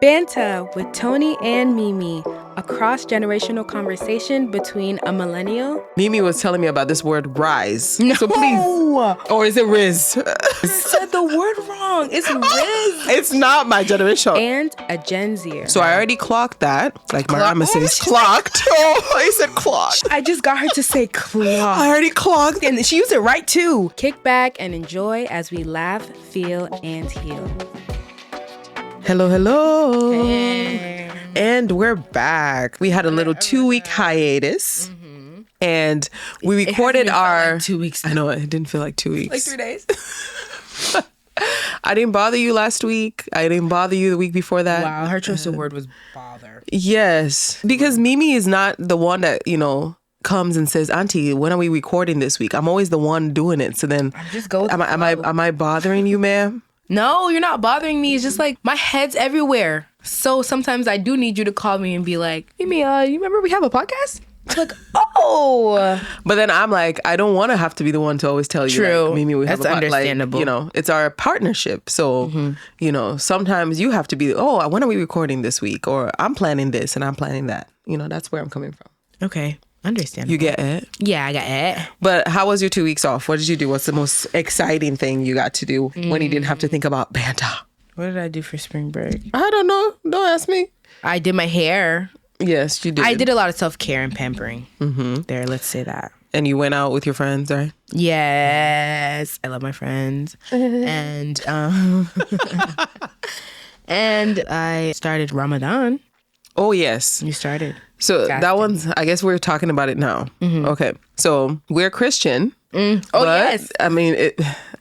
Banta with Toni and Mimi, a cross-generational conversation between a millennial. Mimi was telling me about this word rise. No. So please. Or is it Riz? You said the word wrong. It's Riz. It's not my generation. And a Gen Z. So I already clocked that. Like my grandma says, clocked. Oh, I said clocked. I just got her to say clock. I already clocked. And she used it right too. Kick back and enjoy as we laugh, feel, and heal. Hello. Hey. And we're back. We had a little 2-week hiatus. And we recorded our... Like 2 weeks. I know, it didn't feel like 2 weeks. Like 3 days. I didn't bother you last week. I didn't bother you the week before that. Wow, her choice of word was bother. Yes. Because Mimi is not the one that, comes and says, Auntie, when are we recording this week? I'm always the one doing it. So then... Just go with am I bothering you, ma'am? No, you're not bothering me. It's just like my head's everywhere. So sometimes I do need you to call me and be like, Mimi, you remember we have a podcast? It's like, oh. But then I'm like, I don't want to have to be the one to always tell you. True. Like, Mimi, we have That's a understandable. Like, it's our partnership. So, sometimes you have to be, when are we recording this week? Or I'm planning this and I'm planning that. That's where I'm coming from. Okay. Understandable. You get it? Yeah, I got it. But how was your 2 weeks off? What did you do? What's the most exciting thing you got to do when you didn't have to think about Banta? What did I do for spring break? I don't know. Don't ask me. I did my hair. Yes, you did. I did a lot of self-care and pampering. There, let's say that. And you went out with your friends, right? Yes. I love my friends. And and I started Ramadan. Oh, yes. You started. So Fasting. that one's, I guess we're talking about it now. Okay. So we're Christian. Oh, but, yes. I mean,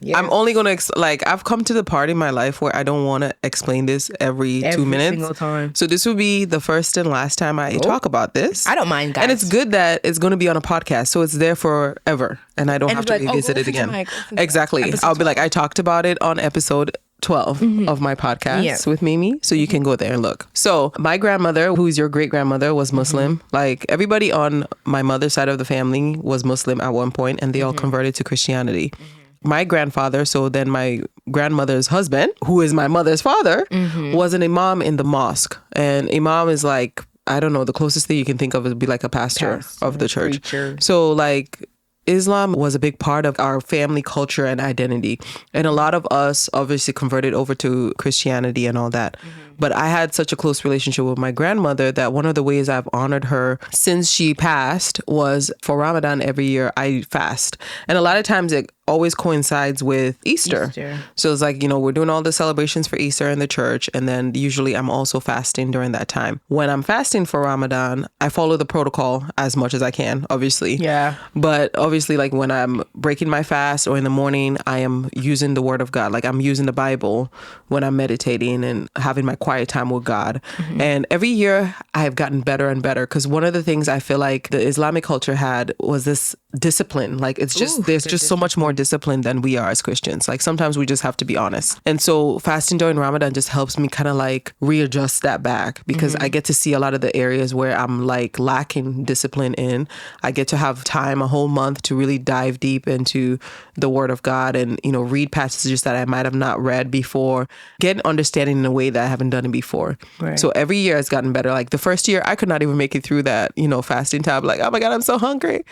Yes. I'm only going to, I've come to the part in my life where I don't want to explain this every 2 minutes. Every single time. So this will be the first and last time I talk about this. I don't mind, guys. And it's good that it's going to be on a podcast. So it's there forever. And I don't have to revisit it again. Exactly. I'll be like, I talked about it on episode 12 of my podcast with Mimi. So you can go there and look. So my grandmother, who's your great grandmother, was Muslim. Like everybody on my mother's side of the family was Muslim at one point, and they all converted to Christianity. My grandfather, so then my grandmother's husband, who is my mother's father, was an imam in the mosque. And imam is like, I don't know, the closest thing you can think of would be like a pastor of the church. Preacher. So like Islam was a big part of our family culture and identity. And a lot of us obviously converted over to Christianity and all that. But I had such a close relationship with my grandmother that one of the ways I've honored her since she passed was for Ramadan every year I fast. And a lot of times it always coincides with Easter. So it's like, we're doing all the celebrations for Easter in the church. And then usually I'm also fasting during that time. When I'm fasting for Ramadan, I follow the protocol as much as I can, obviously. Yeah. But obviously, like when I'm breaking my fast or in the morning, I am using the word of God. Like I'm using the Bible when I'm meditating and having my quiet time with God. And every year I have gotten better and better because one of the things I feel like the Islamic culture had was this discipline. Like it's just, there's just so much more discipline than we are as Christians. Like sometimes we just have to be honest. And so fasting during Ramadan just helps me kind of like readjust that back because I get to see a lot of the areas where I'm like lacking discipline in. I get to have time, a whole month to really dive deep into the word of God and, read passages that I might have not read before, get an understanding in a way that I haven't done it before. Right. So every year it's gotten better. Like the first year I could not even make it through that, fasting time. Like, oh my God, I'm so hungry.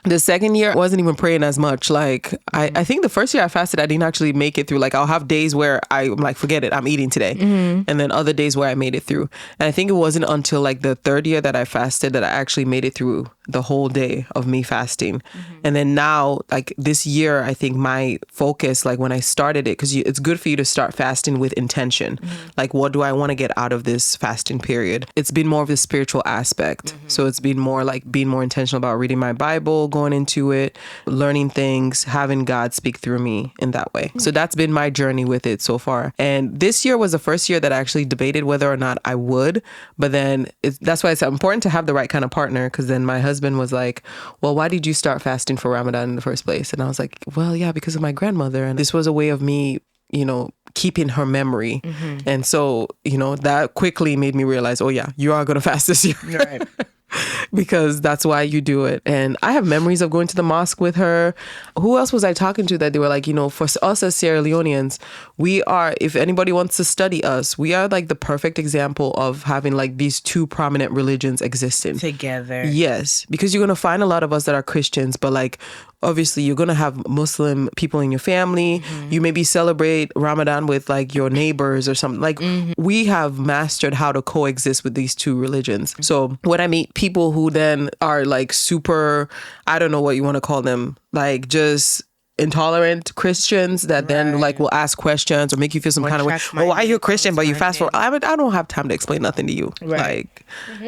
The second year, I wasn't even praying as much. Like, I think the first year I fasted, I didn't actually make it through. Like, I'll have days where I'm like, forget it, I'm eating today. And then other days where I made it through. And I think it wasn't until like the third year that I fasted that I actually made it through the whole day of me fasting. And then now, like this year, I think my focus, like when I started it, because it's good for you to start fasting with intention. Like, what do I want to get out of this fasting period? It's been more of the spiritual aspect. So it's been more like being more intentional about reading my Bible, going into it, learning things, having God speak through me in that way. So that's been my journey with it so far. And this year was the first year that I actually debated whether or not I would. But then that's why it's important to have the right kind of partner, because then my husband was like, well, why did you start fasting for Ramadan in the first place? And I was like, well, yeah, because of my grandmother. And this was a way of me, keeping her memory. And so, that quickly made me realize, oh yeah, you are going to fast this year. Right. because that's why you do it. And I have memories of going to the mosque with her. Who else was I talking to that they were like, for us as Sierra Leoneans, we are, if anybody wants to study us, we are like the perfect example of having like these two prominent religions existing together. Yes, because you're going to find a lot of us that are Christians, but like obviously you're going to have Muslim people in your family. You maybe celebrate Ramadan with like your neighbors or something. Like we have mastered how to coexist with these two religions. So when I meet people who then are like super, I don't know what you want to call them, like just intolerant Christians that then like will ask questions or make you feel some kind of way. Oh, why are you a Christian but you fast forward? I don't have time to explain nothing to you. Like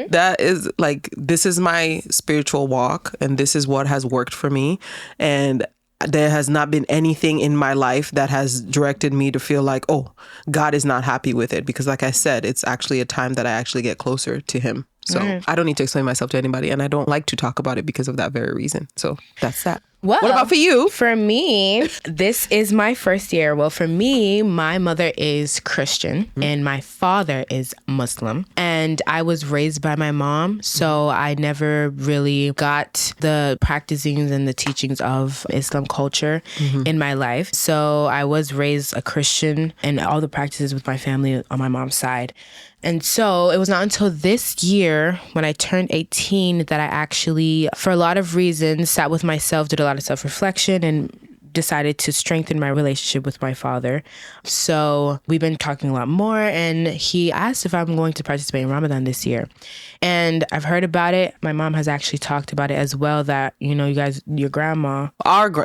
that is like, this is my spiritual walk and this is what has worked for me. And there has not been anything in my life that has directed me to feel like, oh, God is not happy with it. Because like I said, it's actually a time that I actually get closer to him. So I don't need to explain myself to anybody. And I don't like to talk about it because of that very reason. So that's that. Well, what about for you? For me, this is my first year. Well, for me, my mother is Christian and my father is Muslim. And I was raised by my mom, so I never really got the practicings and the teachings of Islam culture in my life. So I was raised a Christian and all the practices with my family on my mom's side. And so it was not until this year when I turned 18 that I actually, for a lot of reasons, sat with myself, did a lot of self-reflection and decided to strengthen my relationship with my father. So we've been talking a lot more and he asked if I'm going to participate in Ramadan this year. And I've heard about it. My mom has actually talked about it as well, that, you guys, your grandma.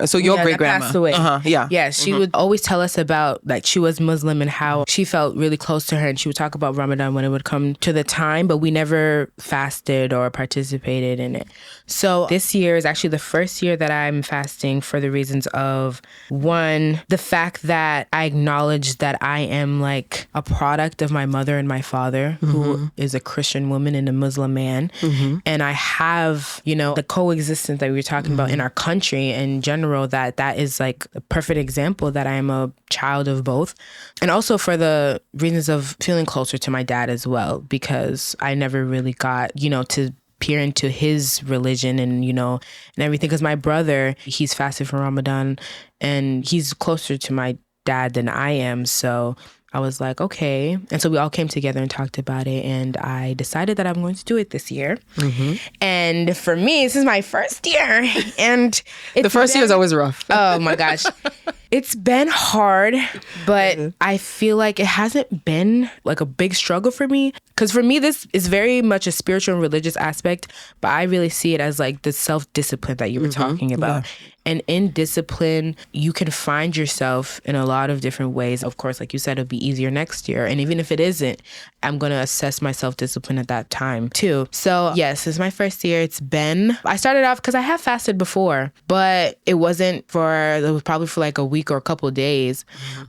So your great-grandma. Passed away. Yeah, she would always tell us about, like, she was Muslim and how she felt really close to her. And she would talk about Ramadan when it would come to the time, but we never fasted or participated in it. So this year is actually the first year that I'm fasting for the reasons of, one, the fact that I acknowledge that I am like a product of my mother and my father, who is a Christian woman and a Muslim man. And I have, the coexistence that we were talking about in our country in general, that is like a perfect example that I am a child of both. And also for the reasons of feeling closer to my dad as well, because I never really got, to peer into his religion and, and everything. Because my brother, he's fasted for Ramadan and he's closer to my dad than I am. So I was like, okay. And so we all came together and talked about it. And I decided that I'm going to do it this year. And for me, this is my first year. And the first year is always rough. Oh my gosh. It's been hard, but I feel like it hasn't been like a big struggle for me. Because for me, this is very much a spiritual and religious aspect, but I really see it as like the self-discipline that you were talking about. Yeah. And in discipline, you can find yourself in a lot of different ways. Of course, like you said, it'll be easier next year. And even if it isn't, I'm going to assess my self-discipline at that time too. So yes, this is my first year. I started off because I have fasted before, but it was probably for like a week or a couple of days.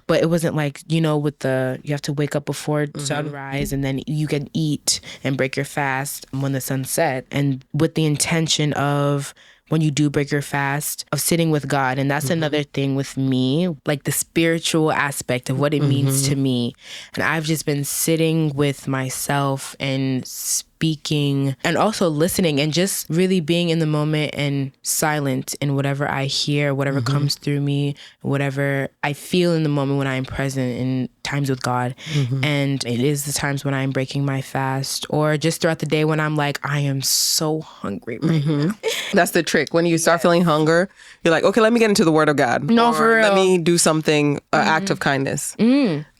But it wasn't like, you have to wake up before sunrise and then you can eat and break your fast when the sun set. And with the intention of, when you do break your fast, of sitting with God. And that's another thing with me, like the spiritual aspect of what it means to me. And I've just been sitting with myself and speaking and also listening and just really being in the moment and silent in whatever I hear, whatever comes through me, whatever I feel in the moment when I am present in times with God. And it is the times when I'm breaking my fast or just throughout the day when I'm like, I am so hungry right now. That's the trick. When you start feeling hunger, you're like, okay, let me get into the Word of God. No, for real. Let me do something, act of kindness.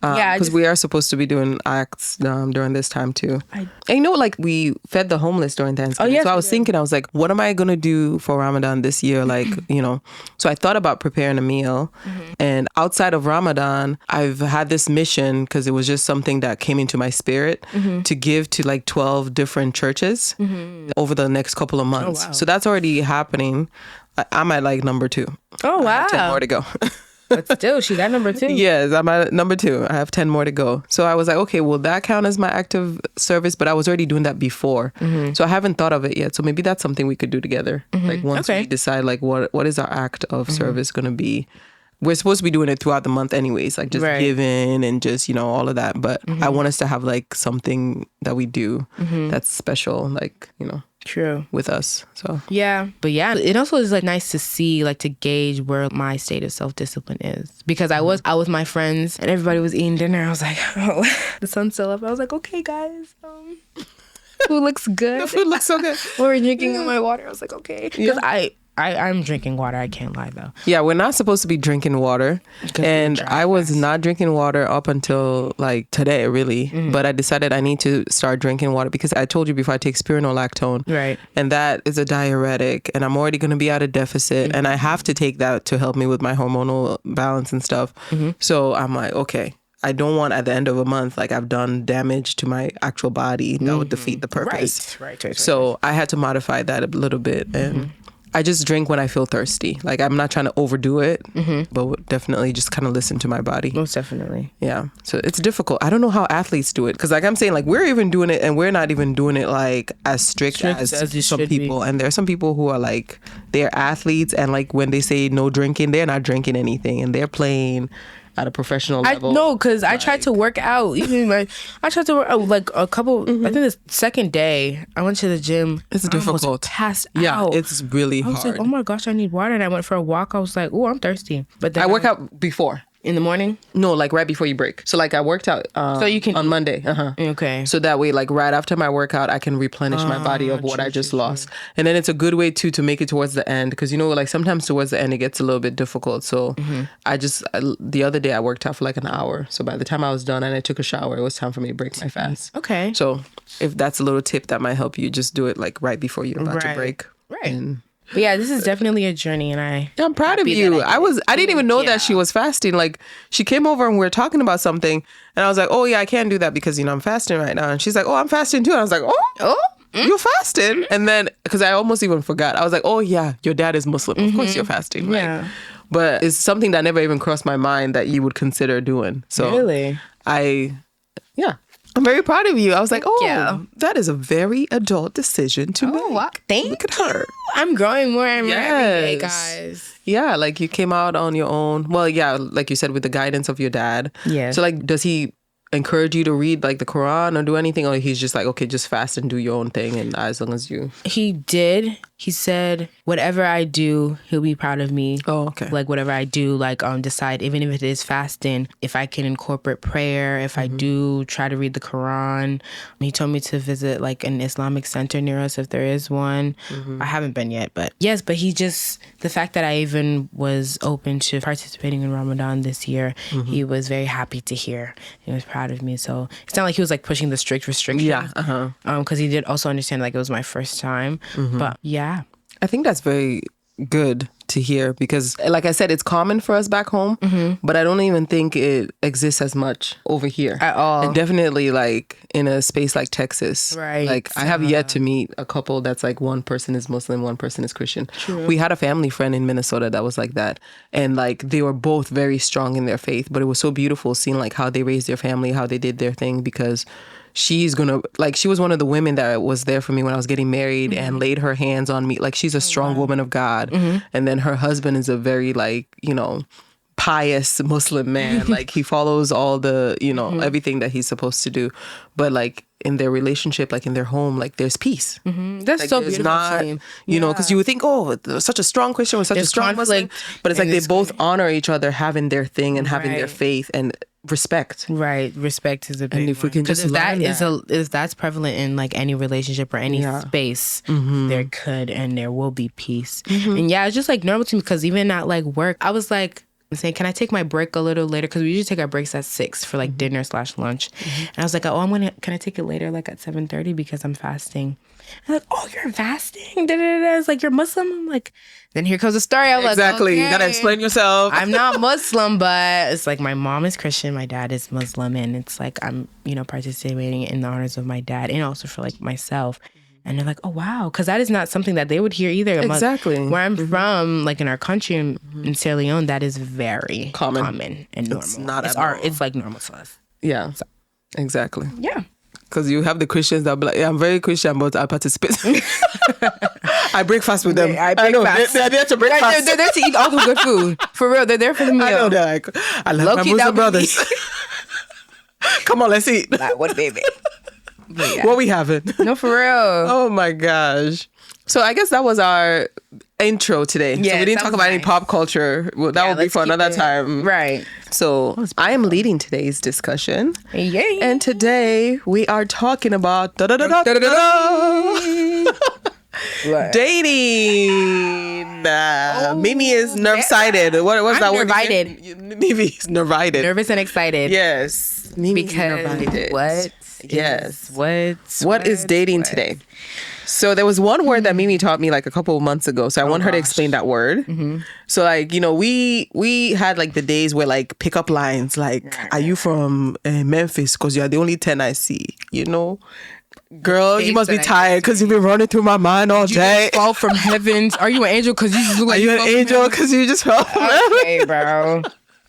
Because we are supposed to be doing acts during this time too. And like we fed the homeless during Thanksgiving. So I was thinking, I was like, what am I going to do for Ramadan this year? Like, so I thought about preparing a meal. And outside of Ramadan, I've had this mission because it was just something that came into my spirit to give to like 12 different churches over the next couple of months. Oh, wow. So that's already happening. I'm at like number 2. Oh, wow. I have 10 more to go. But still, she's at number 2. Yes, I'm at number 2. I have 10 more to go. So I was like, okay, will that count as my active service? But I was already doing that before. So I haven't thought of it yet. So maybe that's something we could do together. Like once we decide like what is our act of service going to be. We're supposed to be doing it throughout the month anyways, like just giving and just, all of that. But I want us to have like something that we do that's special, like, True. with us. So yeah, but yeah, it also is like nice to see, like to gauge where my state of self-discipline is, because I was out with my friends and everybody was eating dinner. I was like, oh, the sun's still up. I was like, okay, guys, food looks good. the food looks so good. We were drinking my water. I was like, okay, because I'm drinking water. I can't lie though. Yeah, we're not supposed to be drinking water. And I was not drinking water up until like today, really. But I decided I need to start drinking water because I told you before, I take spironolactone. Right. And that is a diuretic. And I'm already going to be at a deficit. And I have to take that to help me with my hormonal balance and stuff. So I'm like, okay. I don't want at the end of a month, like I've done damage to my actual body that would defeat the purpose. Right. So I had to modify that a little bit. And I just drink when I feel thirsty. Like I'm not trying to overdo it, but would definitely just kind of listen to my body. Most definitely. Yeah. So it's difficult. I don't know how athletes do it. Because like I'm saying, like we're even doing it and we're not even doing it like as strict as some people. And there are some people who are like, they're athletes and like when they say no drinking, they're not drinking anything and they're playing at a professional level. No, because I tried to work out. Even like I tried to work out like a couple. I think the second day I went to the gym. It's difficult. I was passed Yeah, out. it's really hard. I was like, oh my gosh, I need water, and I went for a walk. I was like, oh, I'm thirsty. But then I work out before. in the morning. No, like right before you break. So like I worked out So you can on Monday. Okay. So that way, like right after my workout, I can replenish my body of what I just lost. And then it's a good way too to make it towards the end. Because, you know, like sometimes towards the end, it gets a little bit difficult. So the other day I worked out for like an hour. So by the time I was done and I took a shower, it was time for me to break my fast. Okay. So if that's a little tip that might help you, just do it like right before you're about to break. Right. But yeah, this is definitely a journey, and I'm proud of you. I didn't even know that she was fasting. Like she came over and we were talking about something, and I was like, oh yeah, I can't do that because, you know, I'm fasting right now. And she's like, oh, I'm fasting too. And I was like, you're fasting? And then because I almost even forgot, I was like, oh yeah, your dad is Muslim. Of course you're fasting. Right? Yeah. But it's something that never even crossed my mind that you would consider doing. So really, I'm very proud of you. I was like, that is a very adult decision to make. Wow. Look at her. I'm growing more and more every day, guys. Yeah, like you came out on your own. Well, yeah, like you said, with the guidance of your dad. Yeah. So like, does he encourage you to read like the Quran or do anything? Or he's just like, okay, just fast and do your own thing. And as long as you... He did. He said, whatever I do, he'll be proud of me. Oh, okay. Like whatever I do, like decide, even if it is fasting, if I can incorporate prayer, if I do try to read the Quran. He told me to visit like an Islamic center near us if there is one. I haven't been yet, but yes, but he just, the fact that I even was open to participating in Ramadan this year, he was very happy to hear. He was proud of me. So it's not like he was like pushing the strict restrictions. Yeah. Because he did also understand like it was my first time. But yeah. I think that's very good to hear because, like I said, it's common for us back home, but I don't even think it exists as much over here. At all. And definitely like in a space like Texas. Right. Like I have yet to meet a couple that's like one person is Muslim, one person is Christian. True. We had a family friend in Minnesota that was like that. And like they were both very strong in their faith, but it was so beautiful seeing like how they raised their family, how they did their thing because she's gonna, like, she was one of the women that was there for me when I was getting married and laid her hands on me. Like, she's a strong woman of God. And then her husband is a very, like, you know, pious Muslim man. Like, he follows all the, you know, everything that he's supposed to do. But, like, in their relationship, like in their home, like there's peace. That's like, so beautiful. Not, you know, because you would think, oh, such a strong Christian with such a strong Muslim. But it's like they both honor each other, having their thing and having their faith and respect. Right. Respect is a big one. And if we can just learn that. If that's prevalent in like any relationship or any space, there could and there will be peace. And yeah, it's just like normal to me because even at like work, I was like, I'm saying, can I take my break a little later? Because we usually take our breaks at 6 for like dinner/lunch. And I was like, can I take it later, like at 7:30 because I'm fasting? And like, oh, you're fasting? Da-da-da-da. It's like, you're Muslim? I'm like, then here comes the story. I'm exactly. Like, okay. You gotta explain yourself. I'm not Muslim, but it's like my mom is Christian, my dad is Muslim, and it's like I'm, you know, participating in the honors of my dad and also for like myself. And they're like, oh, wow. Because that is not something that they would hear either. Exactly. Where I'm from, like in our country, in Sierra Leone, that is very common and normal. It's not it's like normal to us. Yeah, so. Exactly. Yeah. Because you have the Christians that be like, yeah, I'm very Christian, but I participate. I break fast with them. I break fast. They're there to break fast. They're there to eat all the good food. For real, they're there for the meal. I know, they're like, I love my Muslim brothers. Come on, let's eat. Like, what baby? Yeah. What we having? No, for real. Oh my gosh. So I guess that was our intro today. Yeah, so we didn't talk about any pop culture. Well, that will be for another time. Right. So I am leading today's discussion. Yay. And today we are talking about dating. Mimi is nerve-sided. What's that word? Mimi is nerve-sided. Nervous and excited. Yes. Mimi is nerve-sided. What is dating today? So there was one word that Mimi taught me like a couple of months ago. So I want her to explain that word. Mm-hmm. So like, you know, we had like the days where like pickup lines, like, are you from Memphis? Because you're the only 10 I see, you know? Girl, you must be tired because you've been running through my mind all day. You fall from heavens. Are you an angel? Because you just look like you an angel because you just fell from heaven. Okay, bro.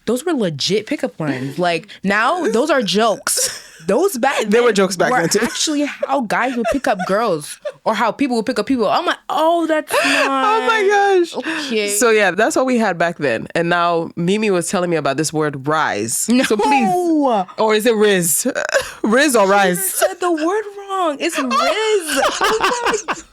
Those were legit pickup lines. Like now, those are jokes. Those they were jokes back then too. Actually, how guys would pick up girls or how people would pick up people. I'm like, oh, that's nice. Oh my gosh. Okay. So yeah, that's what we had back then. And now Mimi was telling me about this word rise. No. So please, or is it riz? Riz or rise? You said the word wrong. It's riz.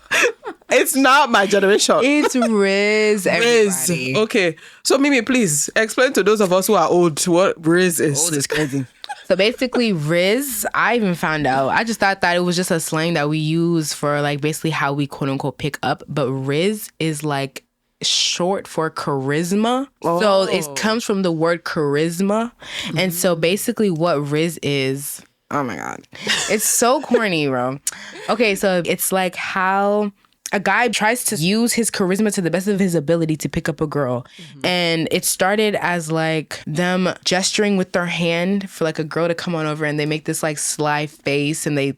It's not my generation. It's riz. Everybody. Riz. Okay. So Mimi, please explain to those of us who are old what riz is. Old is crazy. So basically, riz, I even found out. I just thought that it was just a slang that we use for like basically how we quote unquote pick up. But riz is like short for charisma. Oh. So it comes from the word charisma. Mm-hmm. And so basically what riz is, oh my God, it's so corny, bro. Okay, so it's like how a guy tries to use his charisma to the best of his ability to pick up a girl. Mm-hmm. And it started as like them gesturing with their hand for like a girl to come on over, and they make this like sly face and they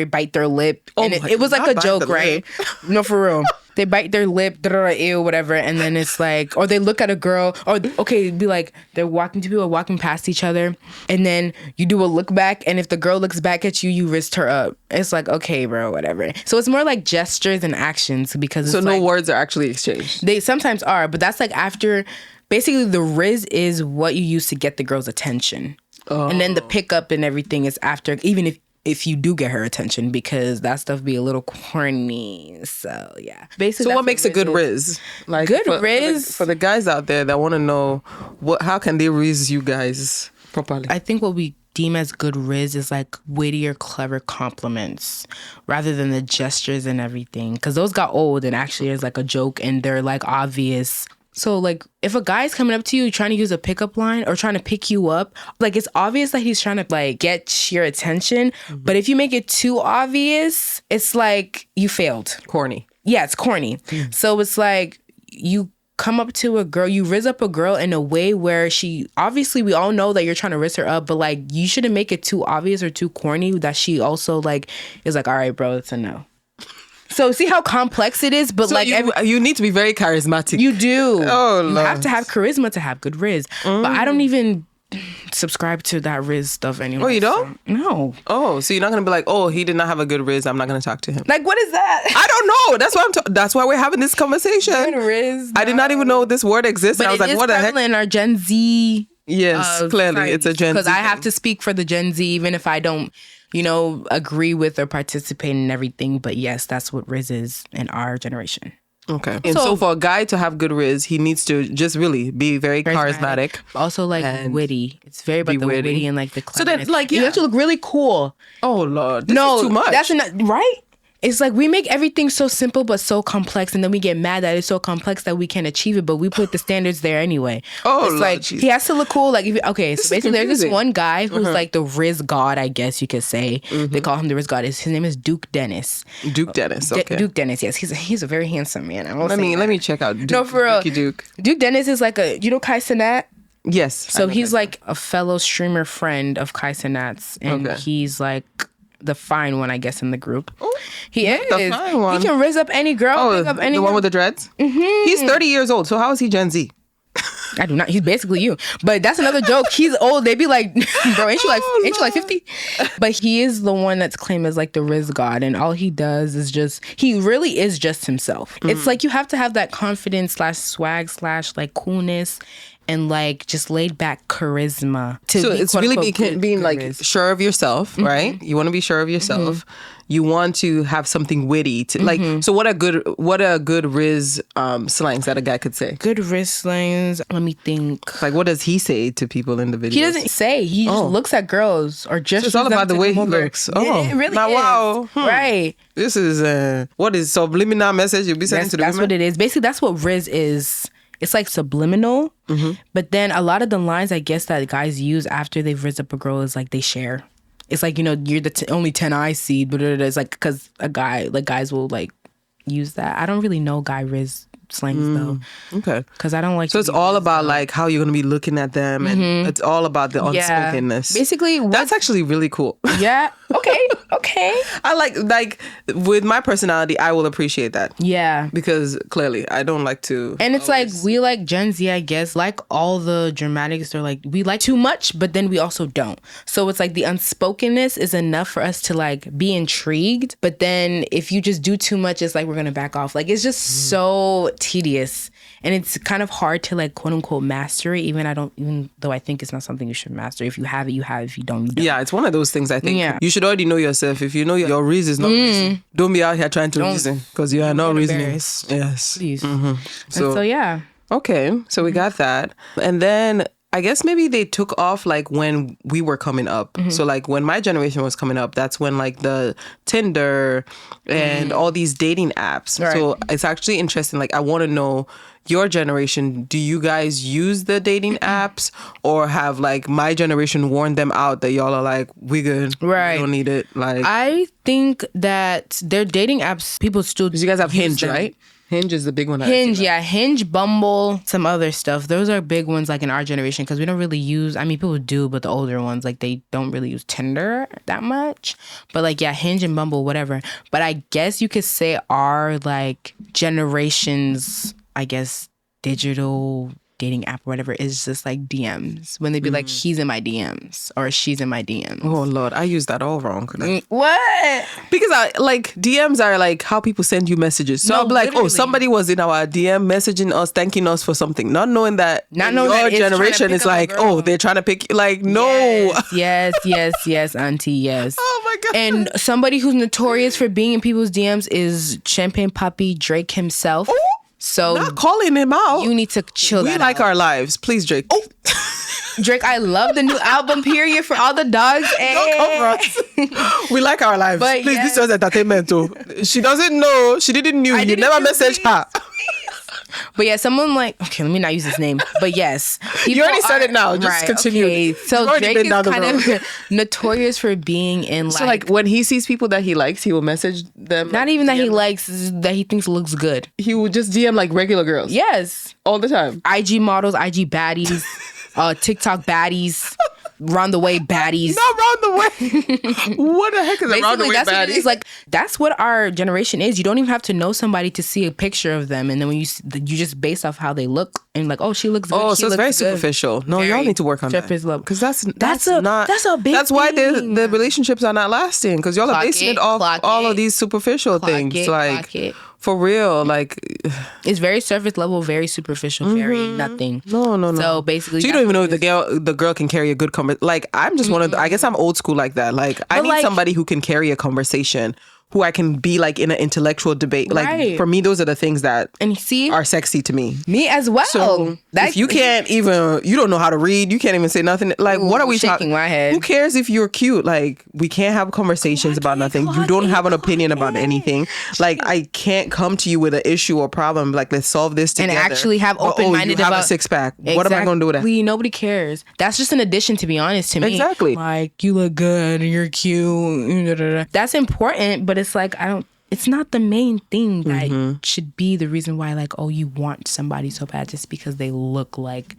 bite their lip. And it was like a joke, right? No, for real. They bite their lip, ew, whatever. And then it's like, or they look at a girl, or okay, it'd be like they're walking past each other. And then you do a look back. And if the girl looks back at you, you wrist her up. It's like, okay, bro, whatever. So it's more like gestures and actions because so it's no words are actually exchanged. They sometimes are, but that's like after, basically the riz is what you use to get the girl's attention. Oh. And then the pickup and everything is after, even if you do get her attention, because that stuff be a little corny. So yeah. Basically, so what makes a good riz? Like good riz for the guys out there that want to know how can they riz you guys properly? I think what we deem as good riz is like witty or clever compliments rather than the gestures and everything, because those got old and actually is like a joke and they're like obvious. So, like, if a guy's coming up to you trying to use a pickup line or trying to pick you up, like, it's obvious that he's trying to, like, get your attention. Mm-hmm. But if you make it too obvious, it's like you failed. Corny. Yeah, it's corny. Mm-hmm. So, it's like you come up to a girl, you riz up a girl in a way where obviously, we all know that you're trying to riz her up, but, like, you shouldn't make it too obvious or too corny that she also, like, is like, all right, bro, it's a no. So see how complex it is, but so like you need to be very charismatic. You do. Oh, you have to have charisma to have good riz. But I don't even subscribe to that riz stuff anymore. Oh, you don't? So, no. Oh, so you're not gonna be like, oh, he did not have a good riz, I'm not gonna talk to him. Like, what is that? I don't know. That's why we're having this conversation. Good riz. No. I did not even know this word exists. But I was like, what the heck? In our Gen Z. Yes, clearly it's a Gen Z. Because I have to speak for the Gen Z, even if I don't, agree with or participate in everything. But yes, that's what riz is in our generation. Okay. And so for a guy to have good riz, he needs to just really be very charismatic. Also like witty. It's very about the witty and like the cleverness. So that like you have to look really cool. Oh Lord. This is too much. That's right? It's like we make everything so simple but so complex, and then we get mad that it's so complex that we can't achieve it, but we put the standards there anyway. Oh, it's Lord, like geez. He has to look cool. Like, so basically, there's this one guy who's like the Riz God, I guess you could say. Mm-hmm. They call him the Riz God. His name is Duke Dennis. Duke Dennis. Okay. Duke Dennis. Yes, he's a very handsome man. Let me check out. Duke, no, for real. Duke. Duke Dennis is like Kai Cenat? Yes. So he's like a fellow streamer friend of Kai Cenat's, and he's like the fine one, I guess, in the group. Oh, he is. The fine one. He can riz up any girl, pick up any the girl. One with the dreads? Mm-hmm. He's 30 years old, so how is he Gen Z? I do not. He's basically you. But that's another joke. He's old. They be like, bro, ain't you like 50? But he is the one that's claimed as like the Riz God. And all he does is he really is just himself. Mm. It's like you have to have that confidence /swag / like coolness. and like just laid back charisma. So it's really being like sure of yourself, right? You want to be sure of yourself. You want to have something witty to like. So what a good Riz slangs that a guy could say? Good Riz slangs. Let me think. Like, what does he say to people in the video? He doesn't say. He just looks at girls or just. So it's all about the way he looks. It really is. Wow. Right. This is what is subliminal message you'll be sending to the women? That's what it is. Basically, that's what Riz is. It's like subliminal, but then a lot of the lines I guess that guys use after they've rizzed up a girl is like they share. It's like, you're the only 10 I see, but it's like because guys will like use that. I don't really know guy Riz slangs though. Okay. Because I don't like. So it's all about like how you're gonna be looking at them, and it's all about the unspokenness. Basically, that's actually really cool. Yeah. Okay. I like with my personality, I will appreciate that. Yeah. Because clearly, I don't like to. And it's like we like Gen Z, I guess. Like all the dramatics, they're like we like too much, but then we also don't. So it's like the unspokenness is enough for us to like be intrigued, but then if you just do too much, it's like we're gonna back off. Like it's just so tedious, and it's kind of hard to like quote unquote master it. Even though I think it's not something you should master. If you have it, you have it. If you don't, you don't. Yeah, it's one of those things. I think you should already know yourself. If you know your reason is not reason, don't be out here trying to reason because you are not reasoning. Yes, please. So yeah. Okay, so we got that, and then I guess maybe they took off like when we were coming up. So like when my generation was coming up, that's when like the Tinder and all these dating apps. Right. So it's actually interesting. Like I want to know your generation. Do you guys use the dating apps, or have like my generation warned them out that y'all are like, we good, right? We don't need it. Like I think that their dating apps, people still. Because you guys have Hinge, right? Hinge is the big one. Hinge, Bumble, some other stuff. Those are big ones like in our generation because we don't really use, people do, but the older ones, like they don't really use Tinder that much. But like, Hinge and Bumble, whatever. But I guess you could say our like generation's, I guess, digital dating app or whatever is just like DMs. When they be like, he's in my DMs or she's in my DMs. Oh Lord, I use that all wrong. What? Because I like DMs are like how people send you messages. So I'll be like, literally. Somebody was in our DM messaging us, thanking us for something, not knowing that your generation is like, they're trying to pick you. Like, no. Yes, auntie, yes. Oh my God. And somebody who's notorious for being in people's DMs is Champagne Papi Drake himself. Ooh. So not calling him out. You need to chill. We like our lives. Please, Drake. Oh. Drake, I love the new album, period, for all the dogs. Don't come for us. We like our lives. But please, this was entertainment too. She doesn't know. She didn't know. You never messaged her. But someone like, okay, let me not use his name. But yes. You already said it now. Just continue. Okay. So Drake is kind of notorious for being in like... So like when he sees people that he likes, he will message them. Not even that he likes, that he thinks looks good. He will just DM like regular girls. Yes. All the time. IG models, IG baddies, TikTok baddies. Round the way baddies. Not round the way. What the heck is a round the way that's baddie? What it is. Like that's what our generation is. You don't even have to know somebody to see a picture of them, and then when you just based off how they look and like, oh, she looks good. Oh, so it's very superficial. No, y'all need to work on that because that's a big. That's why the relationships are not lasting because y'all are basing it off all of these superficial things. Like for real, like it's very surface level, very superficial, very nothing. No. So basically, so you don't even know if the girl can carry a good conversation. Like I'm just one of I guess I'm old school like that. Like I need somebody who can carry a conversation, who I can be like in an intellectual debate. Like for me, those are the things that are sexy to me. Me as well. So if you can't even, you don't know how to read, you can't even say nothing. Like what are we shaking my head? Who cares if you're cute? Like we can't have conversations about nothing. You don't have an opinion about anything. Like I can't come to you with an issue or problem. Like let's solve this together. And actually have open-minded about a six-pack. Exactly. What am I going to do with that? Nobody cares. That's just an addition, to be honest, to me. Exactly. Like you look good, you're cute. That's important, but it's like it's not the main thing that should be the reason why like, oh, you want somebody so bad just because they look like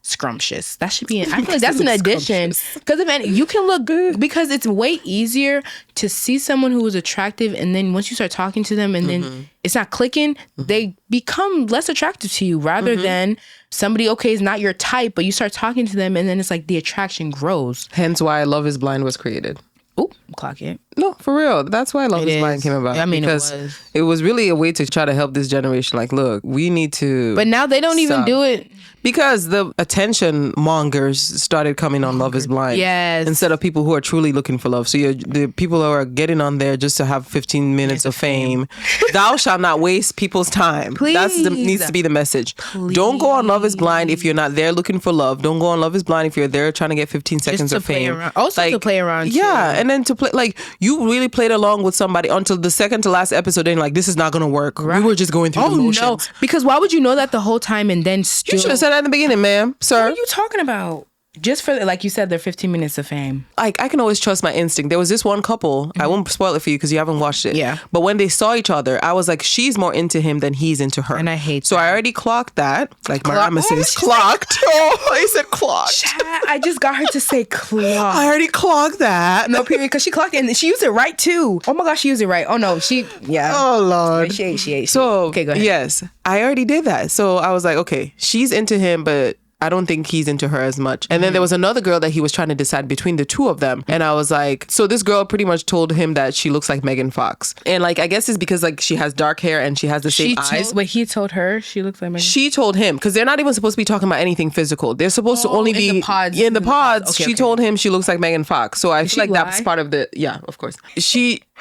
scrumptious. That should be I feel like that's an addition. Because you can look good because it's way easier to see someone who is attractive and then once you start talking to them and then it's not clicking, they become less attractive to you rather than somebody, is not your type, but you start talking to them and then it's like the attraction grows. Hence why Love is Blind was created. Oh, clock it. No, for real. That's why Love is Blind came about. I mean, because it was really a way to try to help this generation. Like, look, we need to. But now they don't even do it. Because the attention mongers started coming on Love is Blind. Yes. Instead of people who are truly looking for love. So the people who are getting on there just to have 15 minutes of fame. Thou shalt not waste people's time. Please. That needs to be the message. Please. Don't go on Love is Blind if you're not there looking for love. Don't go on Love is Blind if you're there trying to get 15 seconds of fame. Also to play around too. Yeah. And then to play, like, you really played along with somebody until the second to last episode and like, this is not going to work. Right. We were just going through the motions. No. Because why would you know that the whole time and then still... You should have said that in the beginning, ma'am. Sir. What are you talking about? Just for, like you said, their 15 minutes of fame. Like, I can always trust my instinct. There was this one couple, I won't spoil it for you because you haven't watched it. Yeah. But when they saw each other, I was like, she's more into him than he's into her. And I hate So that. I already clocked that. Like my mama says, clocked. Oh, I said clocked. I just got her to say clocked. I already clocked that. No, period, because she clocked it and she used it right too. Oh my gosh, she used it right. Oh no, yeah. Oh Lord. She ate. So, okay, go ahead. Yes, I already did that. So I was like, okay, she's into him, but I don't think he's into her as much. And then there was another girl that he was trying to decide between the two of them. And I was like, so this girl pretty much told him that she looks like Megan Fox. And like, I guess it's because like she has dark hair and she has the same eyes. Wait, he told her she looks like Megan? She told him, because they're not even supposed to be talking about anything physical. They're supposed to only be in the pods. In the pods. Okay, she told him she looks like Megan Fox. So I feel like that's part of the, yeah, of course.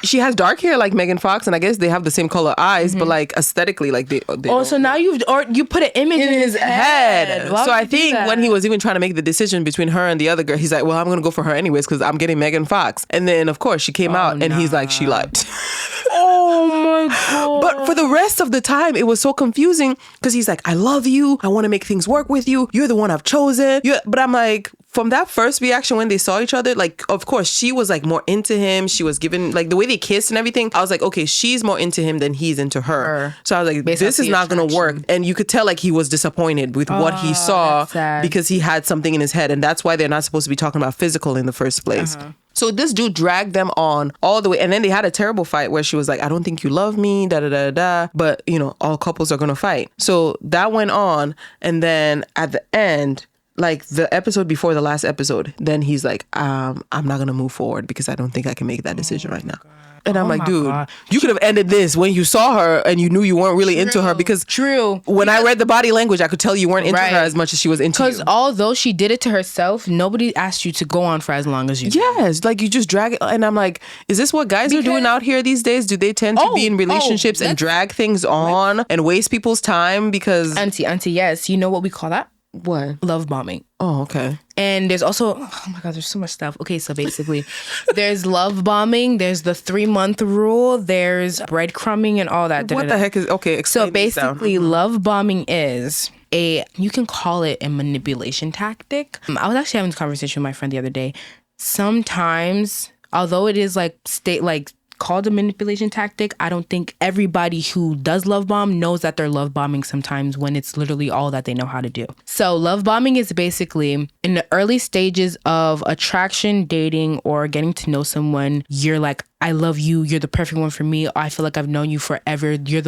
She has dark hair like Megan Fox, and I guess they have the same color eyes, but like aesthetically, like they so now you put an image in his head. So I think when he was even trying to make the decision between her and the other girl, he's like, well, I'm gonna go for her anyways because I'm getting Megan Fox. And then of course she came out and he's like, she lied. Oh my God. But for the rest of the time, it was so confusing because he's like, I love you. I want to make things work with you. You're the one I've chosen. But I'm like, from that first reaction when they saw each other, like, of course, she was like more into him. She was given, like, the way they kissed and everything. I was like, okay, she's more into him than he's into her. So I was like, this is not going to work. And you could tell, like, he was disappointed with what he saw because he had something in his head. And that's why they're not supposed to be talking about physical in the first place. So this dude dragged them on all the way. And then they had a terrible fight where she was like, I don't think you love me, da-da-da-da. But, you know, all couples are going to fight. So that went on. And then at the end, like the episode before the last episode, then he's like, I'm not going to move forward because I don't think I can make that decision right now. And I'm like, dude, you could have ended this when you saw her and you knew you weren't really into her because when I read the body language, I could tell you weren't into her as much as she was into you. Because although she did it to herself, nobody asked you to go on for as long as you did. Yes, like you just drag it. And I'm like, is this what guys are doing out here these days? Do they tend to be in relationships and drag things on and waste people's time because... Auntie, yes. You know what we call that? What? Love bombing. Oh, okay. And there's also, oh my God, there's so much stuff. Okay, so basically, there's love bombing, there's the 3-month rule, there's breadcrumbing and all that. What the heck is, okay, explain. So basically, love bombing is you can call it a manipulation tactic. I was actually having this conversation with my friend the other day. Sometimes, although it is called a manipulation tactic, I don't think everybody who does love bomb knows that they're love bombing sometimes when it's literally all that they know how to do. So love bombing is basically in the early stages of attraction, dating, or getting to know someone. You're like, I love you. You're the perfect one for me. I feel like I've known you forever. You're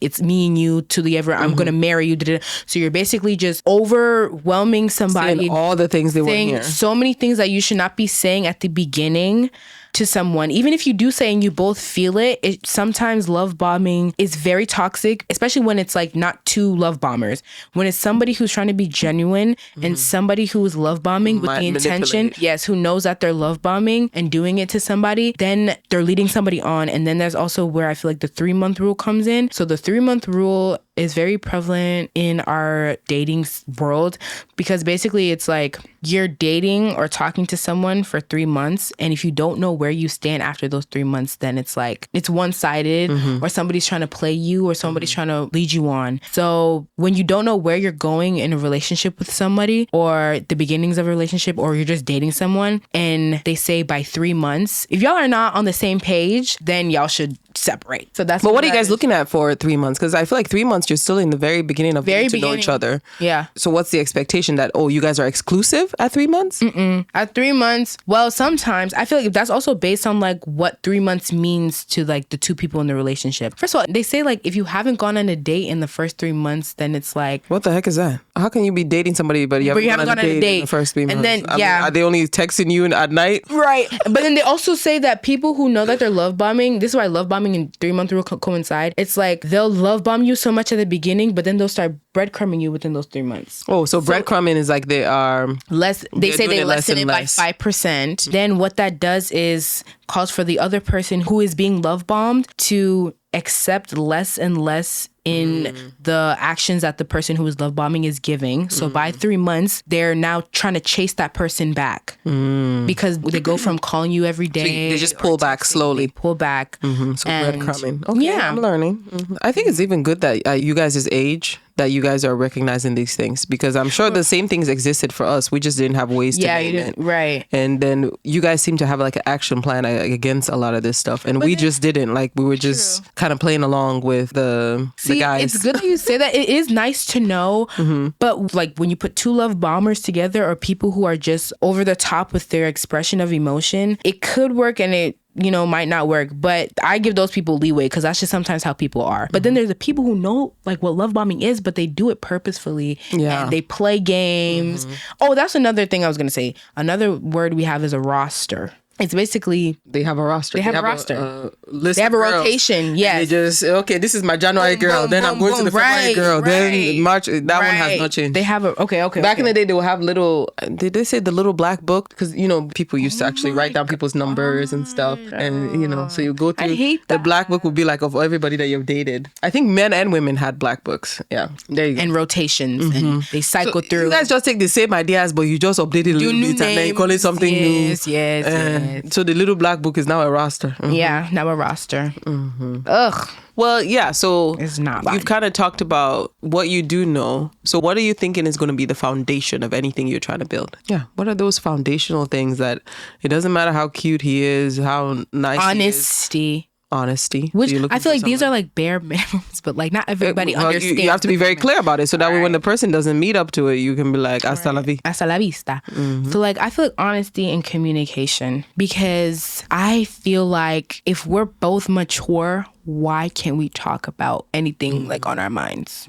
it's me and you to the ever. I'm going to marry you. So you're basically just overwhelming somebody. Saying all the things they want to hear. So many things that you should not be saying at the beginning to someone. Even if you do say and you both feel it, sometimes love bombing is very toxic, especially when it's like not two love bombers. When it's somebody who's trying to be genuine and somebody who is love bombing with the intention, who knows that they're love bombing and doing it to somebody, then they're leading somebody on. And then there's also where I feel like the 3-month rule comes in. So the 3-month rule is very prevalent in our dating world because basically it's like you're dating or talking to someone for 3 months, and if you don't know where you stand after those 3 months, then it's like it's one-sided or somebody's trying to play you or somebody's trying to lead you on. So when you don't know where you're going in a relationship with somebody or the beginnings of a relationship, or you're just dating someone and they say by 3 months, if y'all are not on the same page, then y'all should separate. So that's But what are you guys looking at for 3 months? Because I feel like 3 months You're still in the very beginning of getting to know each other. Yeah. So what's the expectation that, you guys are exclusive at 3 months? At 3 months, well, sometimes I feel like that's also based on like what 3 months means to like the two people in the relationship. First of all, they say like if you haven't gone on a date in the first 3 months, then it's like, what the heck is that? How can you be dating somebody but you haven't gone on a date in the first 3 months? And then, I mean, are they only texting you at night? Right. But then they also say that people who know that they're love bombing, this is why love bombing and 3 month rule coincide. It's like they'll love bomb you so much at the beginning, but then they'll start breadcrumbing you within those 3 months. Oh, so breadcrumbing is like they are less. They say they lessen it by 5%. Then what that does is calls for the other person who is being love bombed to accept less and less in the actions that the person who is love bombing is giving. So by 3 months, they're now trying to chase that person back because they go from calling you every day. So they just pull back slowly. They pull back. So breadcrumbing. Okay, yeah, I'm learning. I think it's even good that you guys' age, that you guys are recognizing these things, because I'm sure the same things existed for us. We just didn't have ways to name it. Right. And then you guys seem to have like an action plan against a lot of this stuff. And we just didn't. Like we were just kind of playing along with the guys. It's good that you say that. It is nice to know. But like when you put two love bombers together or people who are just over the top with their expression of emotion, it could work and it might not work, but I give those people leeway because that's just sometimes how people are. But then there's the people who know like what love bombing is, but they do it purposefully. Yeah. And they play games. Oh, that's another thing I was going to say. Another word we have is a roster. It's basically... They have a roster. They have a roster. List they have a girls. Rotation, yes. They just, okay, this is my January girl. Then I'm going to the February girl. Then March, that one has not changed. They have a... Okay. Back in the day, they will have little... Did they say the little black book? Because, people used to actually write down people's numbers and stuff. And, so you go through... I hate that. The black book would be like of everybody that you've dated. I think men and women had black books. Yeah. There you go. And rotations. And they cycle through. You guys just take the same ideas, but you just update it a little bit and then you call it something new. Yes. So the little black book is now a roster. Yeah, now a roster. Ugh. Well, yeah, so it's not you've kind of talked about what you do know. So what are you thinking is going to be the foundation of anything you're trying to build? Yeah. What are those foundational things that it doesn't matter how cute he is, how nice Honesty. Honesty. Which I feel like these are like bare minimums, but like not everybody understands. You have to be very clear about it so that way when the person doesn't meet up to it, you can be like, hasta la vida. Hasta la vista. So like I feel like honesty and communication, because I feel like if we're both mature, why can't we talk about anything like on our minds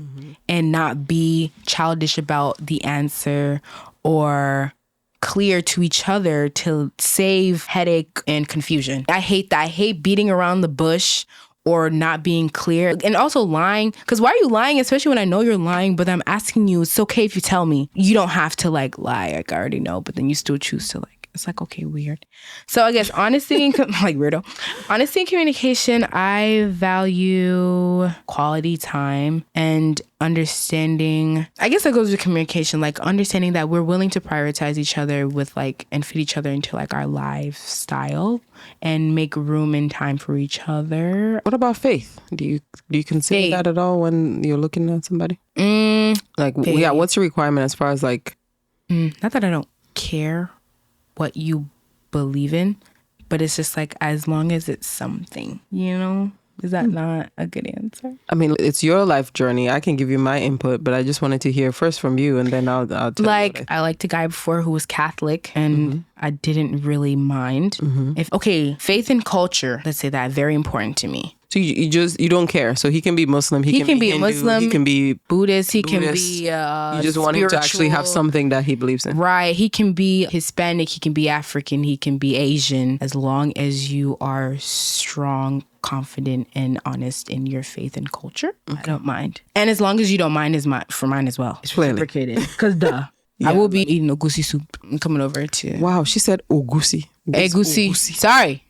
and not be childish about the answer or clear to each other to save headache and confusion. I hate that. I hate beating around the bush or not being clear. And also lying. Because why are you lying? Especially when I know you're lying, but I'm asking you, it's okay if you tell me. You don't have to like lie. Like I already know, but then you still choose to like. It's like, okay, weird. So I guess honesty and like weirdo. Honesty and communication, I value quality time and understanding. I guess that goes with communication, like understanding that we're willing to prioritize each other with like and fit each other into like our lifestyle and make room and time for each other. What about faith? Do you consider that at all when you're looking at somebody? Like, faith. Yeah, what's your requirement as far as like? Not that I don't care what you believe in, but it's just like as long as it's something, is that not a good answer? I mean, it's your life journey. I can give you my input, but I just wanted to hear first from you, and then I'll tell you. Like I liked a guy before who was Catholic, and I didn't really mind. Faith and culture, let's say that, very important to me. So you don't care. So he can be Muslim. He can be Hindu, Muslim. He can be Buddhist. He can be you just want him to actually have something that he believes in. Right. He can be Hispanic. He can be African. He can be Asian. As long as you are strong, confident, and honest in your faith and culture, I don't mind. And as long as you don't mind for mine as well. It's reciprocated. Because duh. Yeah, I will be eating ogusi soup. I'm coming over to... Wow, she said ogusi. Egusi. Sorry.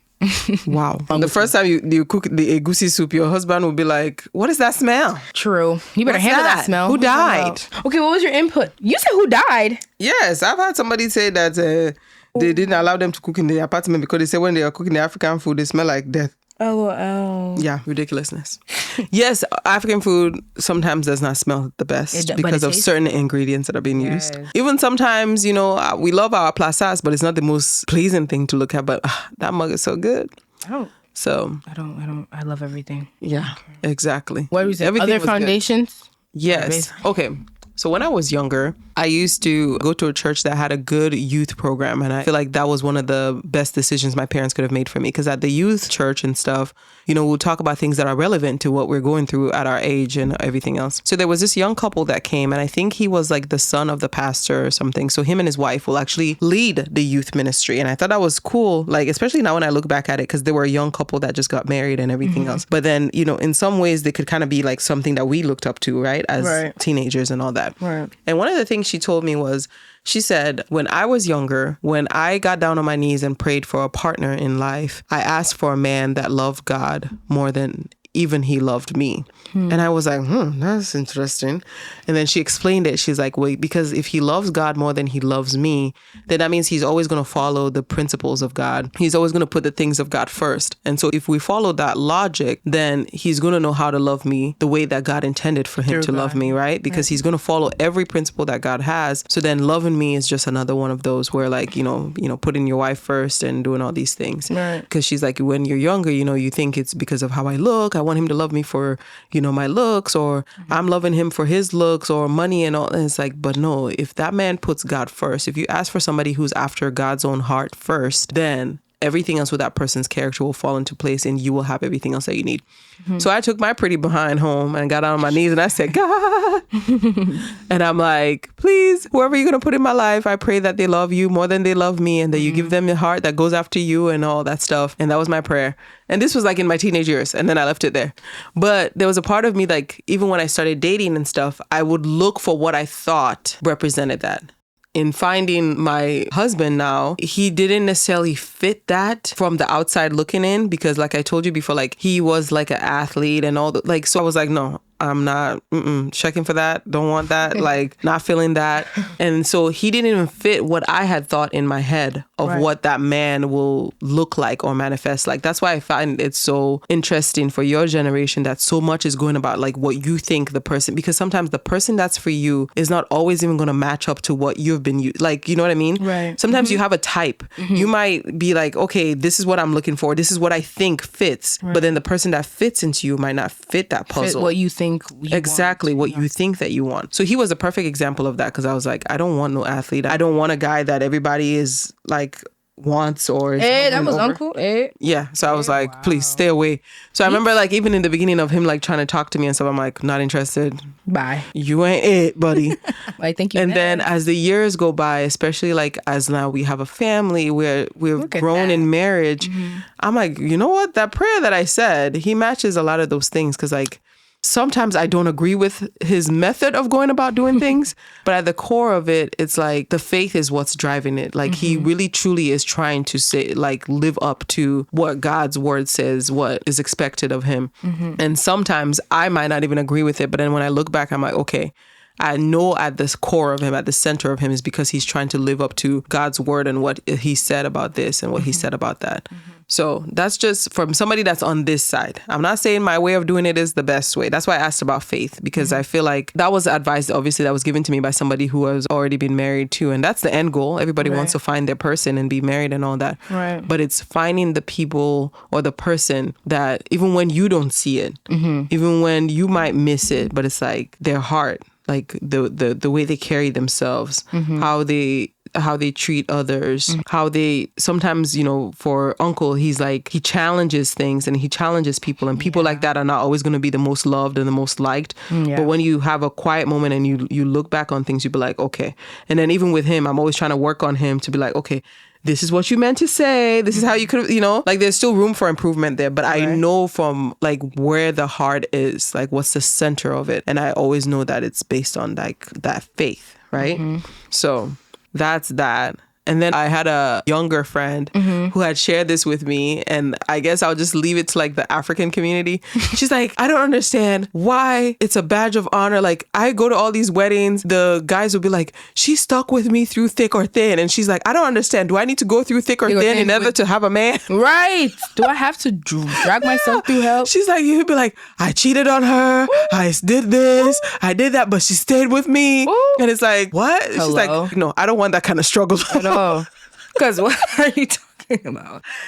Wow. The first time you cook the egusi soup, your husband will be like, what is that smell? True. You better handle that smell. Who died? Okay, what was your input? You said who died? Yes, I've had somebody say that they didn't allow them to cook in the apartment because they said when they are cooking the African food, they smell like death. Oh. Yeah, ridiculousness. Yes, African food sometimes does not smell the best because of certain ingredients that are being used. Even sometimes, we love our plazas, but it's not the most pleasing thing to look at. But that mug is so good. Oh. So I love everything. yeah, exactly. What was it? Everything Other was good. foundations? Yes. Okay. So when I was younger, I used to go to a church that had a good youth program. And I feel like that was one of the best decisions my parents could have made for me. Because at the youth church and stuff, you know, we'll talk about things that are relevant to what we're going through at our age and everything else. So there was this young couple that came, and I think he was like the son of the pastor or something. So him and his wife will actually lead the youth ministry. And I thought that was cool, like, especially now when I look back at it, because they were a young couple that just got married and everything else. But then, you know, in some ways they could kind of be like something that we looked up to, right? As teenagers and all that. Right. And one of the things she told me was, she said, when I was younger, when I got down on my knees and prayed for a partner in life, I asked for a man that loved God more than even he loved me. And I was like, that's interesting. And then she explained it. She's like, wait, because if he loves God more than he loves me, then that means he's always going to follow the principles of God. He's always going to put the things of God first. And so if we follow that logic, then he's going to know how to love me the way that God intended for him to love me, right? Because he's going to follow every principle that God has. So then loving me is just another one of those where, like, you know, putting your wife first and doing all these things. Because she's like, when you're younger, you know, you think it's because of how I look. I want him to love me for, you know, my looks, or I'm loving him for his looks or money and all. And it's like, but no, if that man puts God first, if you ask for somebody who's after God's own heart first, then everything else with that person's character will fall into place and you will have everything else that you need. So I took my pretty behind home and got on my knees and I said, God, and I'm like, please, whoever you're going to put in my life, I pray that they love you more than they love me and that you give them a heart that goes after you and all that stuff. And that was my prayer. And this was like in my teenage years, and then I left it there. But there was a part of me, like, even when I started dating and stuff, I would look for what I thought represented that. In finding my husband now, he didn't necessarily fit that from the outside looking in, because like I told you before, like he was like an athlete and all the, like, so I was like, no, I'm not checking for that. Don't want that. Like, not feeling that. And so he didn't even fit what I had thought in my head of what that man will look like or manifest like. That's why I find it so interesting for your generation that so much is going about like what you think the person, because sometimes the person that's for you is not always even going to match up to what you've been like, you know what I mean? Right. Sometimes you have a type. You might be like, okay, this is what I'm looking for. This is what I think fits. But then the person that fits into you might not fit that puzzle. Fit what you think. Exactly what you think that you want. So he was a perfect example of that, because I was like, I don't want no athlete. I don't want a guy that everybody is like wants or that was uncle. Yeah. So I was like, please stay away. So I remember like even in the beginning of him like trying to talk to me and stuff, I'm like, not interested. Bye. You ain't it, buddy. I think you. And then as the years go by, especially like as now we have a family where we've grown in marriage, I'm like, you know what? That prayer that I said, he matches a lot of those things, because like sometimes I don't agree with his method of going about doing things, but at the core of it, it's like the faith is what's driving it. Like he really truly is trying to say, like, live up to what God's word says, what is expected of him. And sometimes I might not even agree with it, but then when I look back, I'm like, okay, I know at the core of him, at the center of him, is because he's trying to live up to God's word and what he said about this and what he said about that. So that's just from somebody that's on this side. I'm not saying my way of doing it is the best way. That's why I asked about faith, because I feel like that was advice, obviously, that was given to me by somebody who has already been married too. And that's the end goal. Everybody wants to find their person and be married and all that. Right. But it's finding the people or the person that even when you don't see it, even when you might miss it, but it's like their heart, like the way they carry themselves, how they treat others, how they sometimes, you know, for uncle, he's like, he challenges things and he challenges people, and people like that are not always going to be the most loved and the most liked. But when you have a quiet moment and you look back on things, you be like, okay. And then even with him, I'm always trying to work on him to be like, okay, this is what you meant to say. This is how you could, you know, like there's still room for improvement there. But I know from like where the heart is, like what's the center of it. And I always know that it's based on like that faith, right? So that's that. And then I had a younger friend who had shared this with me, and I guess I'll just leave it to like the African community. She's like, I don't understand why it's a badge of honor. Like, I go to all these weddings, the guys will be like, she stuck with me through thick or thin. And she's like, I don't understand. Do I need to go through thick or thin in order to have a man? Right. Do I have to drag myself through hell? She's like, you'd be like, I cheated on her. I did this. I did that, but she stayed with me. And it's like, what? She's like, no, I don't want that kind of struggle. Oh, because what are you talking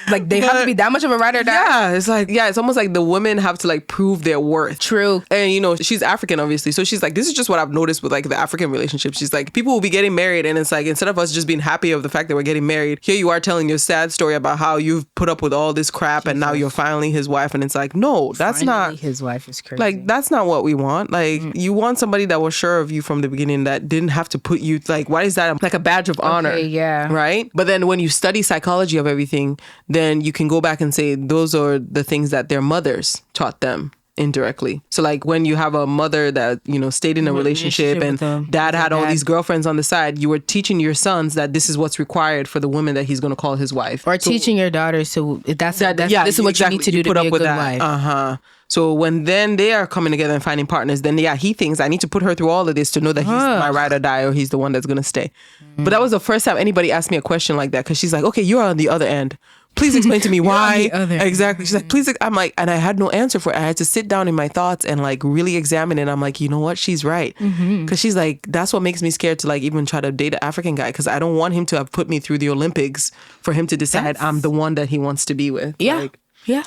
Like they have to be that much of a ride or die. Yeah, it's like, it's almost like the women have to like prove their worth. True. And you know, she's African obviously, so she's like, this is just what I've noticed with like the African relationships. She's like, people will be getting married and it's like, instead of us just being happy of the fact that we're getting married, here you are telling your sad story about how you've put up with all this crap and now you're finally his wife. And it's like, no, that's not his wife. Is crazy. Like, that's not what we want. Like, you want somebody that was sure of you from the beginning, that didn't have to put you, like, why is that like a badge of honor? Yeah. Right? But then when you study psychology of everything, then you can go back and say those are the things that their mothers taught them indirectly. So like when you have a mother that, you know, stayed in a relationship and dad had all these girlfriends on the side, you were teaching your sons that this is what's required for the woman that he's going to call his wife. Or teaching your daughters, so this is what you need to do to be a good wife. So when then they are coming together and finding partners, then he thinks I need to put her through all of this to know that he's my ride or die, or he's the one that's going to stay. But that was the first time anybody asked me a question like that, because she's like, okay, you're on the other end. Please explain to me why. Exactly. She's like, please. I'm like, and I had no answer for it. I had to sit down in my thoughts and like really examine it. I'm like, you know what? She's right. Because she's like, that's what makes me scared to like even try to date an African guy, because I don't want him to have put me through the Olympics for him to decide I'm the one that he wants to be with. Yeah. Like, yeah.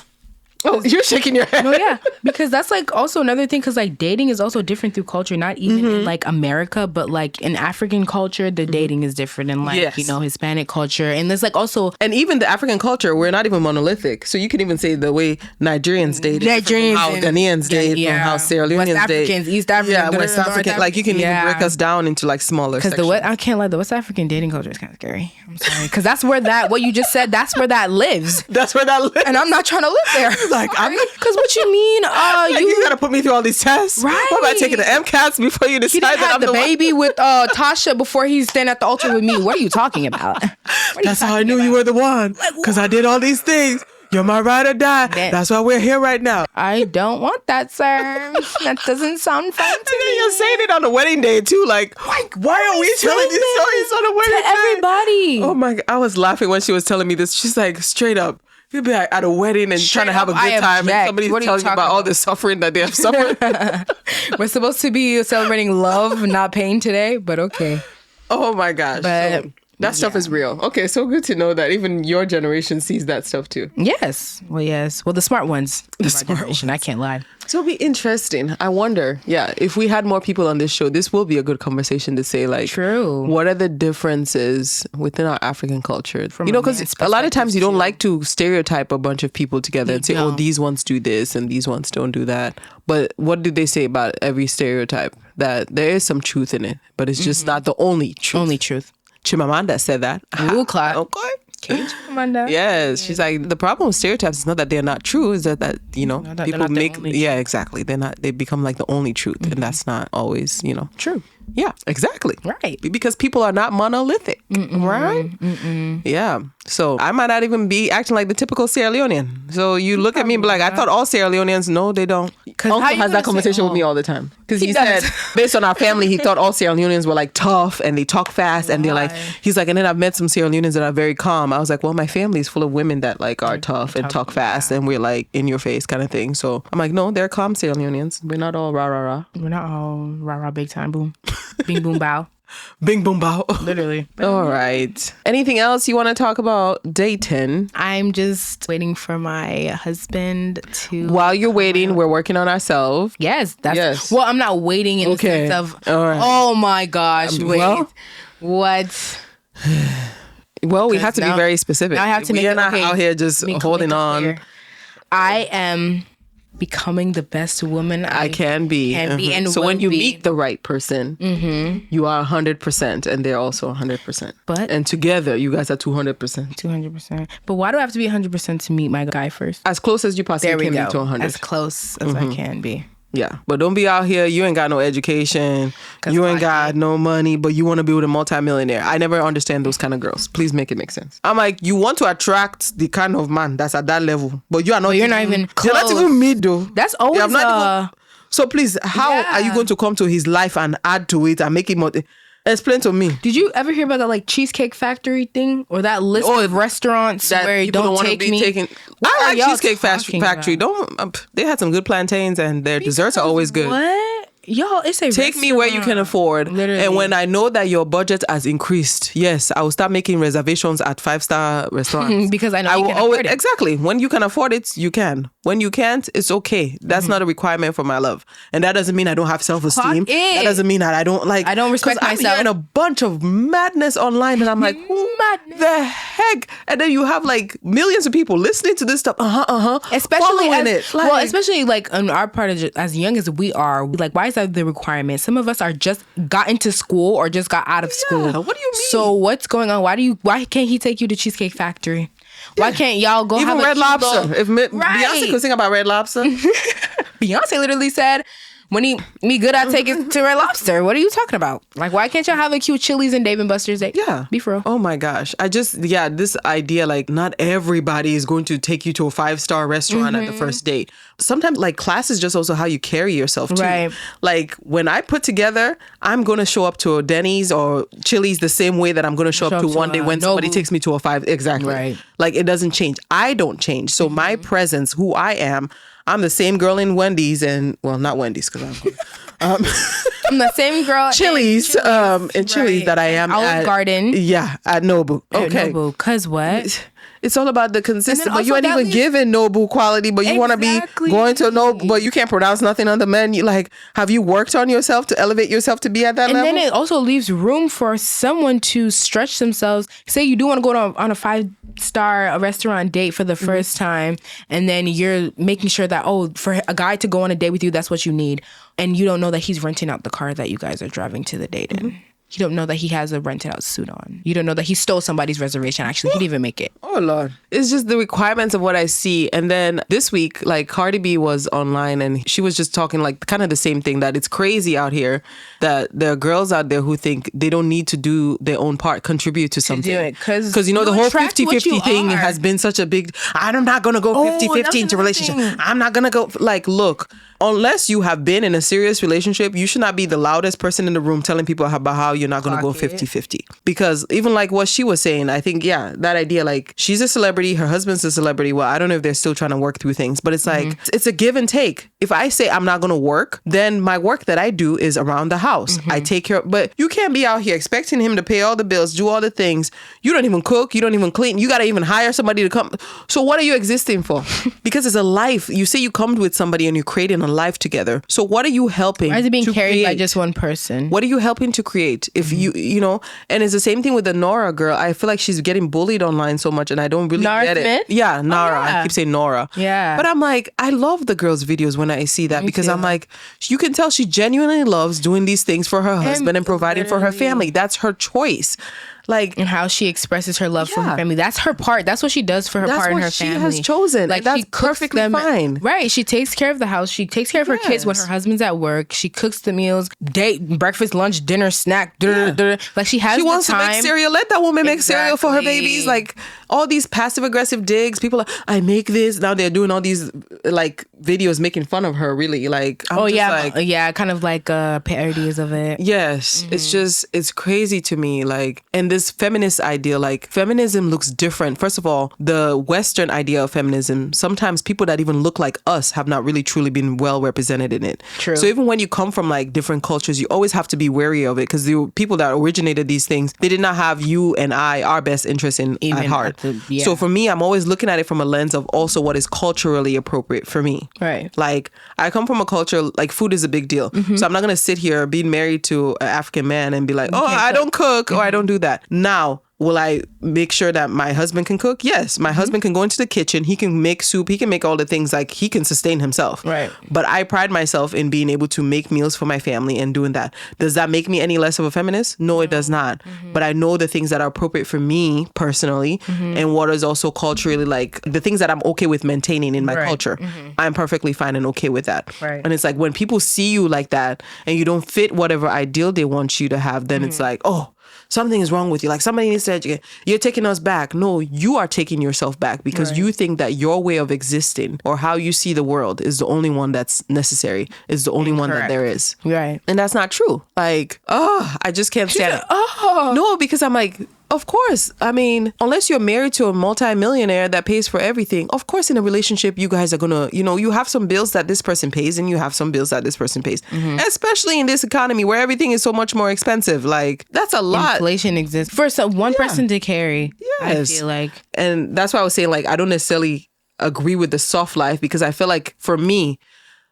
Oh, you're shaking your head. No, yeah. Because that's like also another thing, because like dating is also different through culture, not even in like America, but like in African culture, the dating is different, and like, you know, Hispanic culture. And there's like also... And even the African culture, we're not even monolithic. So you can even say the way Nigerians date, from how Ghanaians date, from how Sierra Leoneans West Africans, date. East Africans, West African. Like you can even break us down into like smaller sections. Because I can't lie, the West African dating culture is kind of scary. I'm sorry. Because that's where what you just said, that's where that lives. That's where that lives. And I'm not trying to live there. Like, Because what you mean? You gotta put me through all these tests. Right. What about taking the MCATs before you decide that I'm the baby with Tasha before he's standing at the altar with me? What are you talking about? That's how I knew you were the one. Because I did all these things. You're my ride or die. That's why we're here right now. I don't want that, sir. That doesn't sound fun to me. And then you're saying it on the wedding day too. Like why are we telling these stories on the wedding day? Everybody. Oh my God. I was laughing when she was telling me this. She's like, straight up, you'd be like at a wedding and trying to have a good time, and somebody's telling you about all the suffering that they have suffered. We're supposed to be celebrating love, not pain today, but okay. Oh my gosh. But that stuff is real. Okay, so good to know that even your generation sees that stuff too. Yes. Well, the smart ones. The smart generation. I can't lie. So it'll be interesting. I wonder, if we had more people on this show, this will be a good conversation to say, like, true, what are the differences within our African culture? You know, because a lot of times you don't like to stereotype a bunch of people together and say, oh, these ones do this and these ones don't do that. But what did they say about every stereotype? That there is some truth in it, but it's just not the only truth. Only truth. Chimamanda said that. Ooh, clap. Okay. Chimamanda. Yes, she's like, the problem with stereotypes is not that they're not true, is that you know, people make exactly. They become like the only truth, and that's not always, you know, true. Yeah, exactly. Right. Because people are not monolithic. Right? Yeah. So I might not even be acting like the typical Sierra Leonean. So you look at me and be like, I thought all Sierra Leoneans. No, they don't. Uncle has that conversation with me all the time. Because he said, based on our family, he thought all Sierra Leoneans were like tough and they talk fast and they're like, he's like, and then I've met some Sierra Leoneans that are very calm. I was like, well, my family is full of women that like are tough and talk fast and we're like in your face kind of thing. So I'm like, no, they're calm Sierra Leoneans. We're not all rah rah rah. We're not all rah rah big time boom. Bing boom bow. Bing boom bow. Literally. All right. Anything else you want to talk about dating? I'm just waiting for my husband to... While you're waiting, we're working on ourselves. Yes. Well, I'm not waiting in the sense of, oh my gosh, wait. What? Well, we have to be very specific. I have to We're not out here just holding on. Clear. I am becoming the best woman I can be. And so when you meet the right person, you are 100% and they're also 100%. And together, you guys are 200%. 200%. But why do I have to be 100% to meet my guy first? As close as you possibly can be to 100. As close as I can be. Yeah, but don't be out here, you ain't got no education, you ain't got no money, but you want to be with a multimillionaire. I never understand those kind of girls. Please make it make sense. I'm like, you want to attract the kind of man that's at that level, but you are not. You're not even close. You're not even mid though. That's always So please, how are you going to come to his life and add to it and make it more... Explain to me. Did you ever hear about that like Cheesecake Factory thing or that list of restaurants that where don't take me? I like Cheesecake Factory. They had some good plantains and their desserts are always good. What? Y'all, it's a Take me where you can afford. Literally. And when I know that your budget has increased, yes, I will start making reservations at 5-star restaurants. Because I know you can afford it. Exactly. When you can afford it, you can. When you can't, it's okay. That's not a requirement for my love. And that doesn't mean I don't have self-esteem. That doesn't mean that I don't respect myself. I'm hearing a bunch of madness online and I'm like, who the heck? And then you have like millions of people listening to this stuff. Especially like on our part, as young as we are, like, why is that the requirement? Some of us are just got into school or just got out of school. What do you mean? So what's going on? Why can't he take you to Cheesecake Factory? Why can't y'all go even have Red Lobster? If Beyonce could sing about Red Lobster. Beyonce literally said, when me good, I take it to Red Lobster. What are you talking about? Like, why can't y'all have a cute Chili's and Dave & Buster's date? Yeah. Be for real. Oh my gosh. This idea, like, not everybody is going to take you to a 5-star restaurant at the first date. Sometimes, like, class is just also how you carry yourself, too. Right. Like, when I put together, I'm going to show up to a Denny's or Chili's the same way that I'm going to show up to one day when somebody takes me to a 5. Exactly. Right. Like, it doesn't change. I don't change. So my presence, who I am, I'm the same girl in Wendy's and, well, not Wendy's because I'm the same girl Chili's that I am Olive Garden. Yeah, at Nobu. Okay. Nobu. Cause what? It's all about the consistency. But you ain't even giving Nobu quality, but you want to be going to Nobu, but you can't pronounce nothing on the menu. Like, have you worked on yourself to elevate yourself to be at that level? And then it also leaves room for someone to stretch themselves. Say you do want to go on a 5-star restaurant date for the first time, and then you're making sure that, for a guy to go on a date with you, that's what you need. And you don't know that he's renting out the car that you guys are driving to the date in. You don't know that he has a rented out suit on. You don't know that he stole somebody's reservation. Actually, he didn't even make it. Oh, Lord. It's just the requirements of what I see. And then this week, like, Cardi B was online and she was just talking like kind of the same thing, that it's crazy out here that there are girls out there who think they don't need to do their own part, contribute to something. Because, the whole 50-50 thing has been such a big, I'm not going to go 50-50 into a relationship. I'm not going to go, like, look, unless you have been in a serious relationship, you should not be the loudest person in the room telling people about how you're not going to go 50-50. Because even like what she was saying, I think, that idea, like, she's a celebrity, her husband's a celebrity. Well, I don't know if they're still trying to work through things, but it's like, it's a give and take. If I say I'm not going to work, then my work that I do is around the house. I take care of, but you can't be out here expecting him to pay all the bills, do all the things. You don't even cook. You don't even clean. You got to even hire somebody to come. So what are you existing for? Because it's a life. You say you come with somebody and you're creating a life together. So what are you helping? Why is it being carried by create? just one person? What are you helping to create? If you know, and it's the same thing with the Nora girl. I feel like she's getting bullied online so much and I don't really Nora get Smith? it. Yeah, Nora. I keep saying Nora. Yeah. But I'm like, I love the girl's videos when I see that because I'm like, you can tell she genuinely loves doing these things for her husband and providing for her family. That's her choice. Like, and how she expresses her love for her family. That's her part. That's what she does for her part in her family. That's what she has chosen. Like, that's perfectly fine. Right. She takes care of the house. She takes care of her kids when her husband's at work. She cooks the meals, breakfast, lunch, dinner, snack. Like, she has the time. She wants to make cereal. Let that woman make cereal for her babies. Like, all these passive aggressive digs. People are, I make this. Now they're doing all these, like, videos making fun of her, really. Like, kind of like parodies of it. Yes. It's just, it's crazy to me. Like, and this feminist idea, like, feminism looks different. First of all, the Western idea of feminism, sometimes people that even look like us have not really truly been well represented in it. True. So even when you come from like different cultures, you always have to be wary of it because the people that originated these things, they did not have you and our best interest at heart. So for me, I'm always looking at it from a lens of also what is culturally appropriate for me. Right. Like, I come from a culture, like, food is a big deal. So I'm not going to sit here being married to an African man and be like, I don't cook or I don't do that. Now, will I make sure that my husband can cook? Yes. My husband can go into the kitchen. He can make soup. He can make all the things, like, he can sustain himself. Right. But I pride myself in being able to make meals for my family and doing that. Does that make me any less of a feminist? No, it does not. But I know the things that are appropriate for me personally and what is also culturally, like, the things that I'm okay with maintaining in my culture. I'm perfectly fine and okay with that. Right. And it's like when people see you like that and you don't fit whatever ideal they want you to have, then it's like, something is wrong with you. Like, somebody needs to educate. You're taking us back. No, you are taking yourself back because you think that your way of existing or how you see the world is the only one that's necessary, is the only one that there is. Right. And that's not true. Like, I just can't stand it. No, because I'm like, Of course. I mean, unless you're married to a multimillionaire that pays for everything, of course, in a relationship, you guys are going to, you have some bills that this person pays and you have some bills that this person pays. Especially in this economy where everything is so much more expensive. Like, that's a lot. Inflation exists. For one person to carry, Yes. I feel like. And that's why I was saying, like, I don't necessarily agree with the soft life because I feel like for me,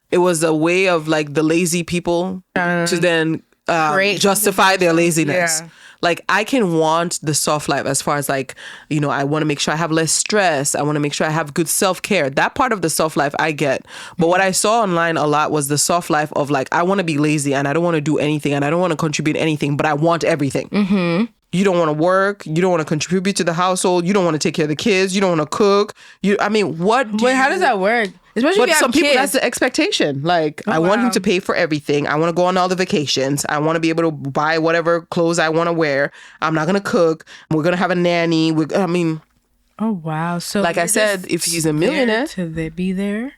it was a way of like the lazy people to then justify their laziness. Yeah. Like, I can want the soft life as far as like, I want to make sure I have less stress. I want to make sure I have good self-care. That part of the soft life I get. But what I saw online a lot was the soft life of like, I want to be lazy and I don't want to do anything and I don't want to contribute anything, but I want everything. You don't want to work. You don't want to contribute to the household. You don't want to take care of the kids. You don't want to cook. How does that work? Especially but if you some have people, kids. that's the expectation. Like, I want him to pay for everything. I want to go on all the vacations. I want to be able to buy whatever clothes I want to wear. I'm not going to cook. We're going to have a nanny. Oh, wow. So like I said, if he's a millionaire. To they be there?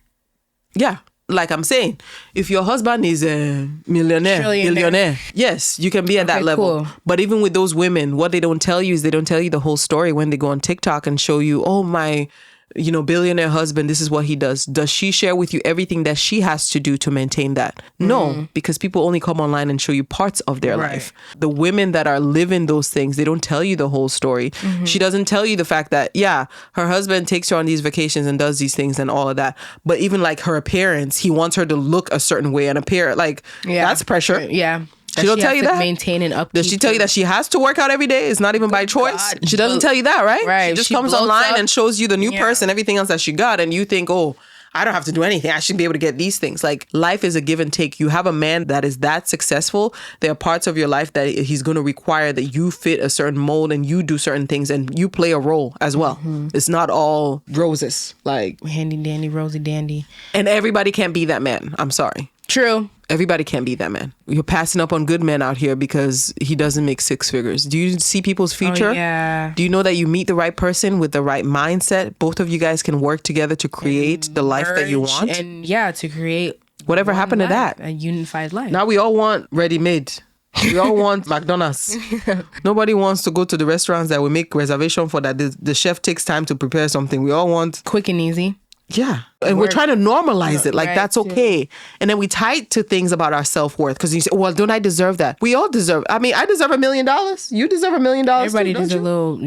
Yeah. Like I'm saying, if your husband is a millionaire, billionaire, yes, you can be at that level. Cool. But even with those women, what they don't tell you is they don't tell you the whole story when they go on TikTok and show you, oh, my billionaire husband, this is what he does. Does she share with you everything that she has to do to maintain that? No, because people only come online and show you parts of their life. The women that are living those things, they don't tell you the whole story. She doesn't tell you the fact that, her husband takes her on these vacations and does these things and all of that. But even like her appearance, he wants her to look a certain way and appear like, that's pressure. Yeah. She don't tell you that? Maintain and upkeep. Does she tell you that she has to work out every day? It's not even by choice. God. She doesn't tell you that, right? Right. She just comes online and shows you the new Yeah. person, everything else that she got. And you think, oh, I don't have to do anything. I should be able to get these things. Like, life is a give and take. You have a man that is that successful. There are parts of your life that he's going to require that you fit a certain mold and you do certain things and you play a role as well. It's not all roses. Like, handy dandy, rosy dandy. And everybody can't be that man. I'm sorry. True. Everybody can't be that man. You're passing up on good men out here because he doesn't make six figures. Do you see people's future? Oh, yeah. Do you know that you meet the right person with the right mindset? Both of you guys can work together to create the life that you want. And to create whatever happened to that? A unified life. Now we all want ready-made. We all want McDonald's. Nobody wants to go to the restaurants that we make reservation for, that the chef takes time to prepare something. We all want quick and easy. Yeah. And we're trying to normalize it. Like, that's okay. Too. And then we tie it to things about our self-worth. Because you say, well, don't I deserve that? We all deserve. I mean, I deserve $1 million. You deserve $1 million. Everybody does a little,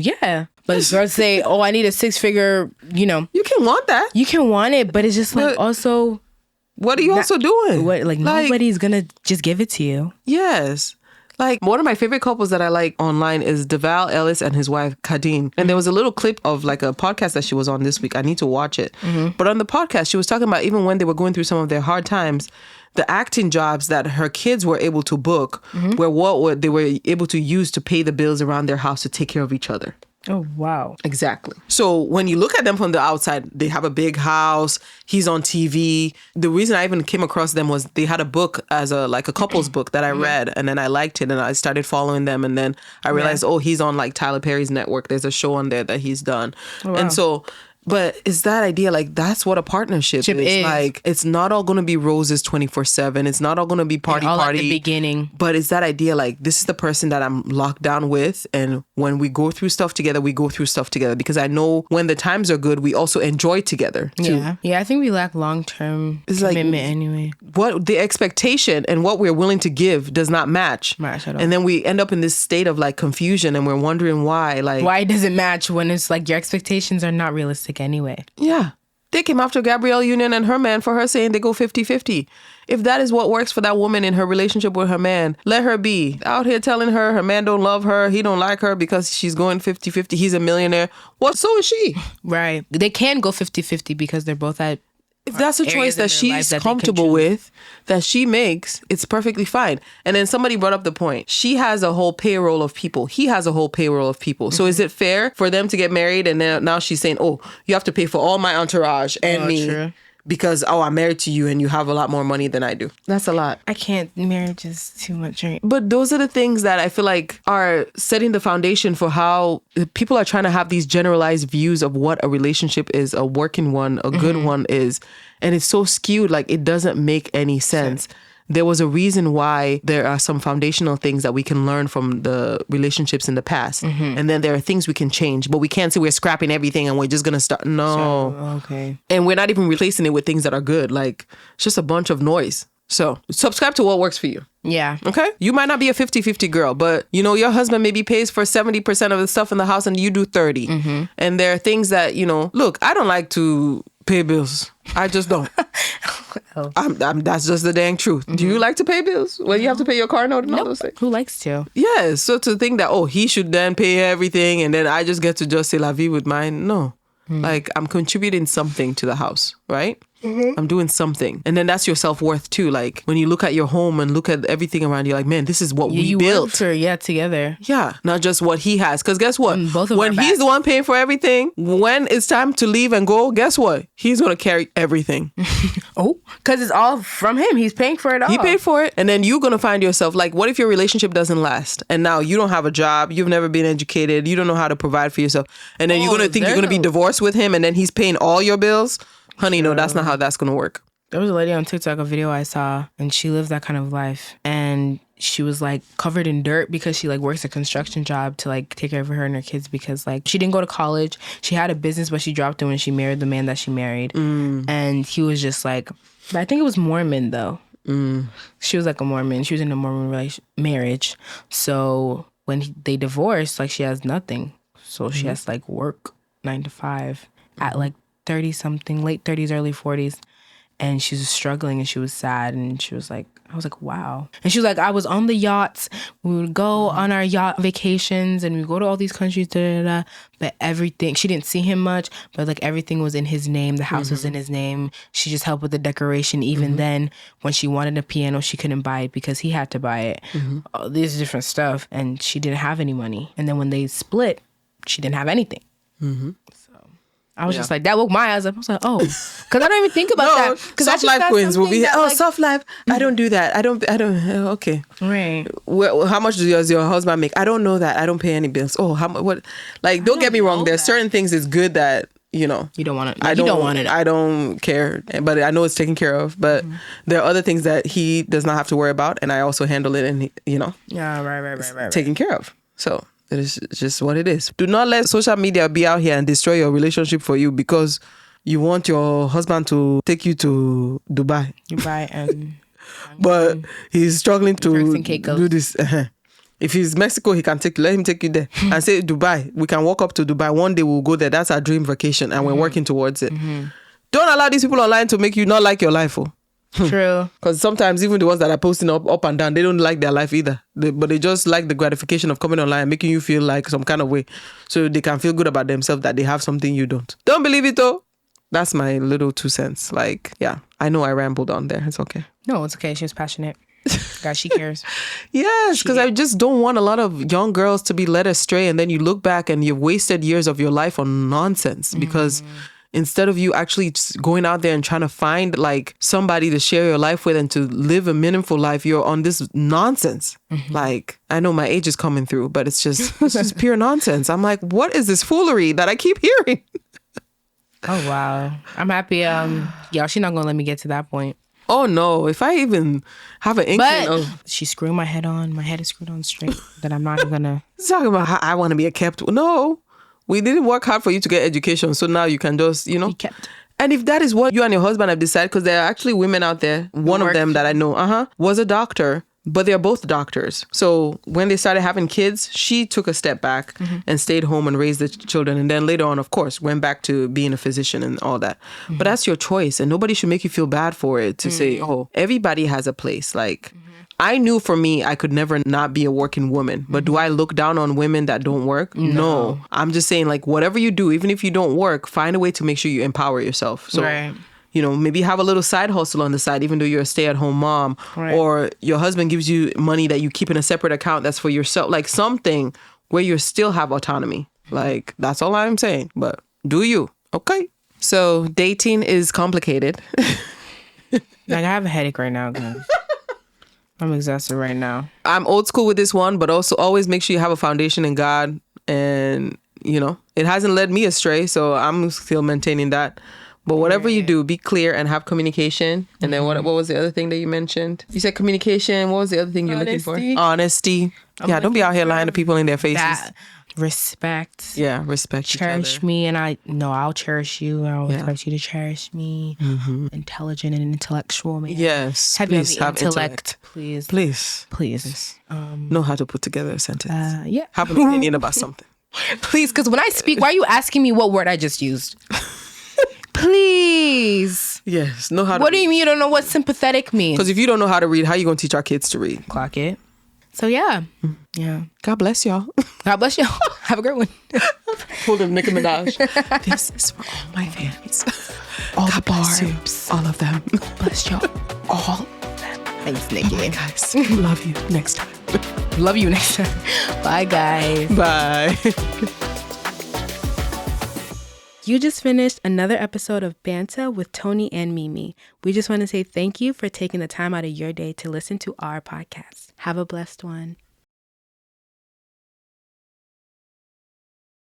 But girls say, oh, I need a 6-figure, You can want that. You can want it, but it's just like, But also. What are you also doing? Like, nobody's going to just give it to you. Yes. Like, one of my favorite couples that I like online is Deval Ellis and his wife, Kadeen. And there was a little clip of like a podcast that she was on this week. I need to watch it. But on the podcast, she was talking about even when they were going through some of their hard times, the acting jobs that her kids were able to book were what they were able to use to pay the bills around their house to take care of each other. Oh, wow. Exactly. So when you look at them from the outside, they have a big house. He's on TV. The reason I even came across them was they had a book as a couple's book that I read, and then I liked it and I started following them. And then I realized, he's on like Tyler Perry's network. There's a show on there that he's done. Oh, wow. And so, but it's that idea, like, that's what a partnership is. Like, it's not all going to be roses 24/7. It's not all going to be party at the beginning. But it's that idea, like, this is the person that I'm locked down with. And when we go through stuff together, we go through stuff together. Because I know when the times are good, we also enjoy together too. Yeah, I think we lack long-term commitment anyway. What the expectation and what we're willing to give does not match. At all. And then we end up in this state of like confusion and we're wondering why. Like, why does it match when it's like your expectations are not realistic anyway? Yeah. They came after Gabrielle Union and her man for her saying they go 50-50. If that is what works for that woman in her relationship with her man, let her be. Out here telling her man don't love her, he don't like her because she's going 50-50, he's a millionaire. Well, so is she. Right. They can go 50-50 because they're both at... If that's a choice that she's comfortable with, that she makes, it's perfectly fine. And then somebody brought up the point. She has a whole payroll of people. He has a whole payroll of people. So is it fair for them to get married and now she's saying, oh, you have to pay for all my entourage and me. True. Because, I'm married to you and you have a lot more money than I do. That's a lot. I can't. Marriage is too much. Right? But those are the things that I feel like are setting the foundation for how people are trying to have these generalized views of what a relationship is, a working one, a good one is. And it's so skewed, like it doesn't make any sense. there was a reason why there are some foundational things that we can learn from the relationships in the past. And then there are things we can change, but we can't say we're scrapping everything and we're just going to start. No. Okay. And we're not even replacing it with things that are good. Like, it's just a bunch of noise. So subscribe to what works for you. Yeah. Okay? You might not be a 50-50 girl, but you know, your husband maybe pays for 70% of the stuff in the house and you do 30. And there are things that, you know, look, I don't like to pay bills. I just don't. That's just the dang truth. Do you like to pay bills when you have to pay your car note and all those things? Who likes to? Yeah. So to think that, oh, he should then pay everything and then I just get to just say la vie with mine. No. Like, I'm contributing something to the house, right? I'm doing something. And then that's your self-worth too. Like, when you look at your home and look at everything around you, like, man, this is what we built. Together. Yeah, not just what he has. Because guess what? When he's the one paying for everything, when it's time to leave and go, guess what? He's going to carry everything. Because it's all from him. He's paying for it all. He paid for it. And then you're going to find yourself, like, what if your relationship doesn't last? And now you don't have a job. You've never been educated. You don't know how to provide for yourself. And then you're going to think you're going to be divorced with him and then he's paying all your bills. Honey, no, that's not how that's going to work. There was a lady on TikTok, a video I saw, and she lives that kind of life. And she was like covered in dirt because she like works a construction job to like take care of her and her kids because like she didn't go to college. She had a business, but she dropped it when she married the man that she married. And he was just like, but I think it was Mormon though. She was like a Mormon. She was in a Mormon marriage. So when they divorced, like she has nothing. So she has to like work 9 to 5 at like 30 something, late 30s, early 40s. And she was struggling and she was sad. And she was like, I was like, wow. And she was like, I was on the yachts. We would go on our yacht vacations and we go to all these countries, but everything, she didn't see him much, but like everything was in his name. The house was in his name. She just helped with the decoration. Even then, when she wanted a piano, she couldn't buy it because he had to buy it. All this different stuff. And she didn't have any money. And then when they split, she didn't have anything. I was just like, that woke my eyes up. I was like, oh, because I don't even think about that. Because soft life queens will be, soft life. I don't do that. I don't, okay. Right. How much does your husband make? I don't know that. I don't pay any bills. Oh, what? Like, don't get me wrong. There's certain things it's good that, you know. You don't want it. You don't want it. I don't care. But I know it's taken care of. But there are other things that he does not have to worry about. And I also handle it and, you know. Yeah, right. Taken care of. So. It is just what it is. Do not let social media be out here and destroy your relationship for you because you want your husband to take you to Dubai. And but he's struggling to do this. If he's Mexico, he can let him take you there and say Dubai. We can walk up to Dubai. One day we'll go there. That's our dream vacation and we're working towards it. Don't allow these people online to make you not like your life. True. Because sometimes even the ones that are posting up and down, they don't like their life either. But they just like the gratification of coming online and making you feel like some kind of way. So they can feel good about themselves that they have something you don't. Don't believe it though. That's my little 2 cents. Like, yeah, I know I rambled on there. It's okay. No, it's okay. She was passionate. God, she cares. Yes, because I just don't want a lot of young girls to be led astray. And then you look back and you've wasted years of your life on nonsense because... Instead of you actually going out there and trying to find like somebody to share your life with and to live a meaningful life, you're on this nonsense. Like, I know my age is coming through, but it's just pure nonsense. I'm like, what is this foolery that I keep hearing? Oh, wow. I'm happy. Y'all, she's not going to let me get to that point. Oh, no. If I even have an inkling of... She's screwing my head on. My head is screwed on straight. That I'm not even going to... Talking about how I want to be a kept... No. We didn't work hard for you to get education, so now you can just, you know. Be kept. And if that is what you and your husband have decided, because there are actually women out there, one of them that I know, was a doctor, but they're both doctors. So when they started having kids, she took a step back and stayed home and raised the children. And then later on, of course, went back to being a physician and all that. But that's your choice, and nobody should make you feel bad for it to say, oh, everybody has a place. Like... I knew for me, I could never not be a working woman. But do I look down on women that don't work? No. I'm just saying, like, whatever you do, even if you don't work, find a way to make sure you empower yourself. So, you know, maybe have a little side hustle on the side, even though you're a stay-at-home mom. Or your husband gives you money that you keep in a separate account that's for yourself. Like, something where you still have autonomy. Like, that's all I'm saying. But do you? Okay. So, dating is complicated. Like, I have a headache right now, guys. I'm exhausted right now. I'm old school with this one, but also always make sure you have a foundation in God. And, you know, it hasn't led me astray, so I'm still maintaining that. But whatever you do, be clear and have communication. And then what was the other thing that you mentioned? You said communication. What was the other thing you're looking for? Honesty. Yeah, don't be out here lying to people in their faces. Respect. Yeah, respect cherish each other. Me, and I'll cherish you. I'll expect you to cherish me. Intelligent and intellectual, man. Yes, please have intellect. Please. Know how to put together a sentence. Yeah. Have an opinion about something. Please, because when I speak, why are you asking me what word I just used? Please. Yes, know how to What do you mean you don't know what sympathetic means? Because if you don't know how to read, how are you going to teach our kids to read? Clock it. So yeah. God bless y'all. God bless y'all. Have a great one. Hold up, Nicki Minaj. This is for all my fans. All God the bless you. barbs. All of them. Bless y'all. All of them. Thanks, Nikki. Bye, guys. Love you. Next time. Love you next time. Bye, guys. Bye. You just finished another episode of Banta with Toni and Mimi. We just want to say thank you for taking the time out of your day to listen to our podcast. Have a blessed one.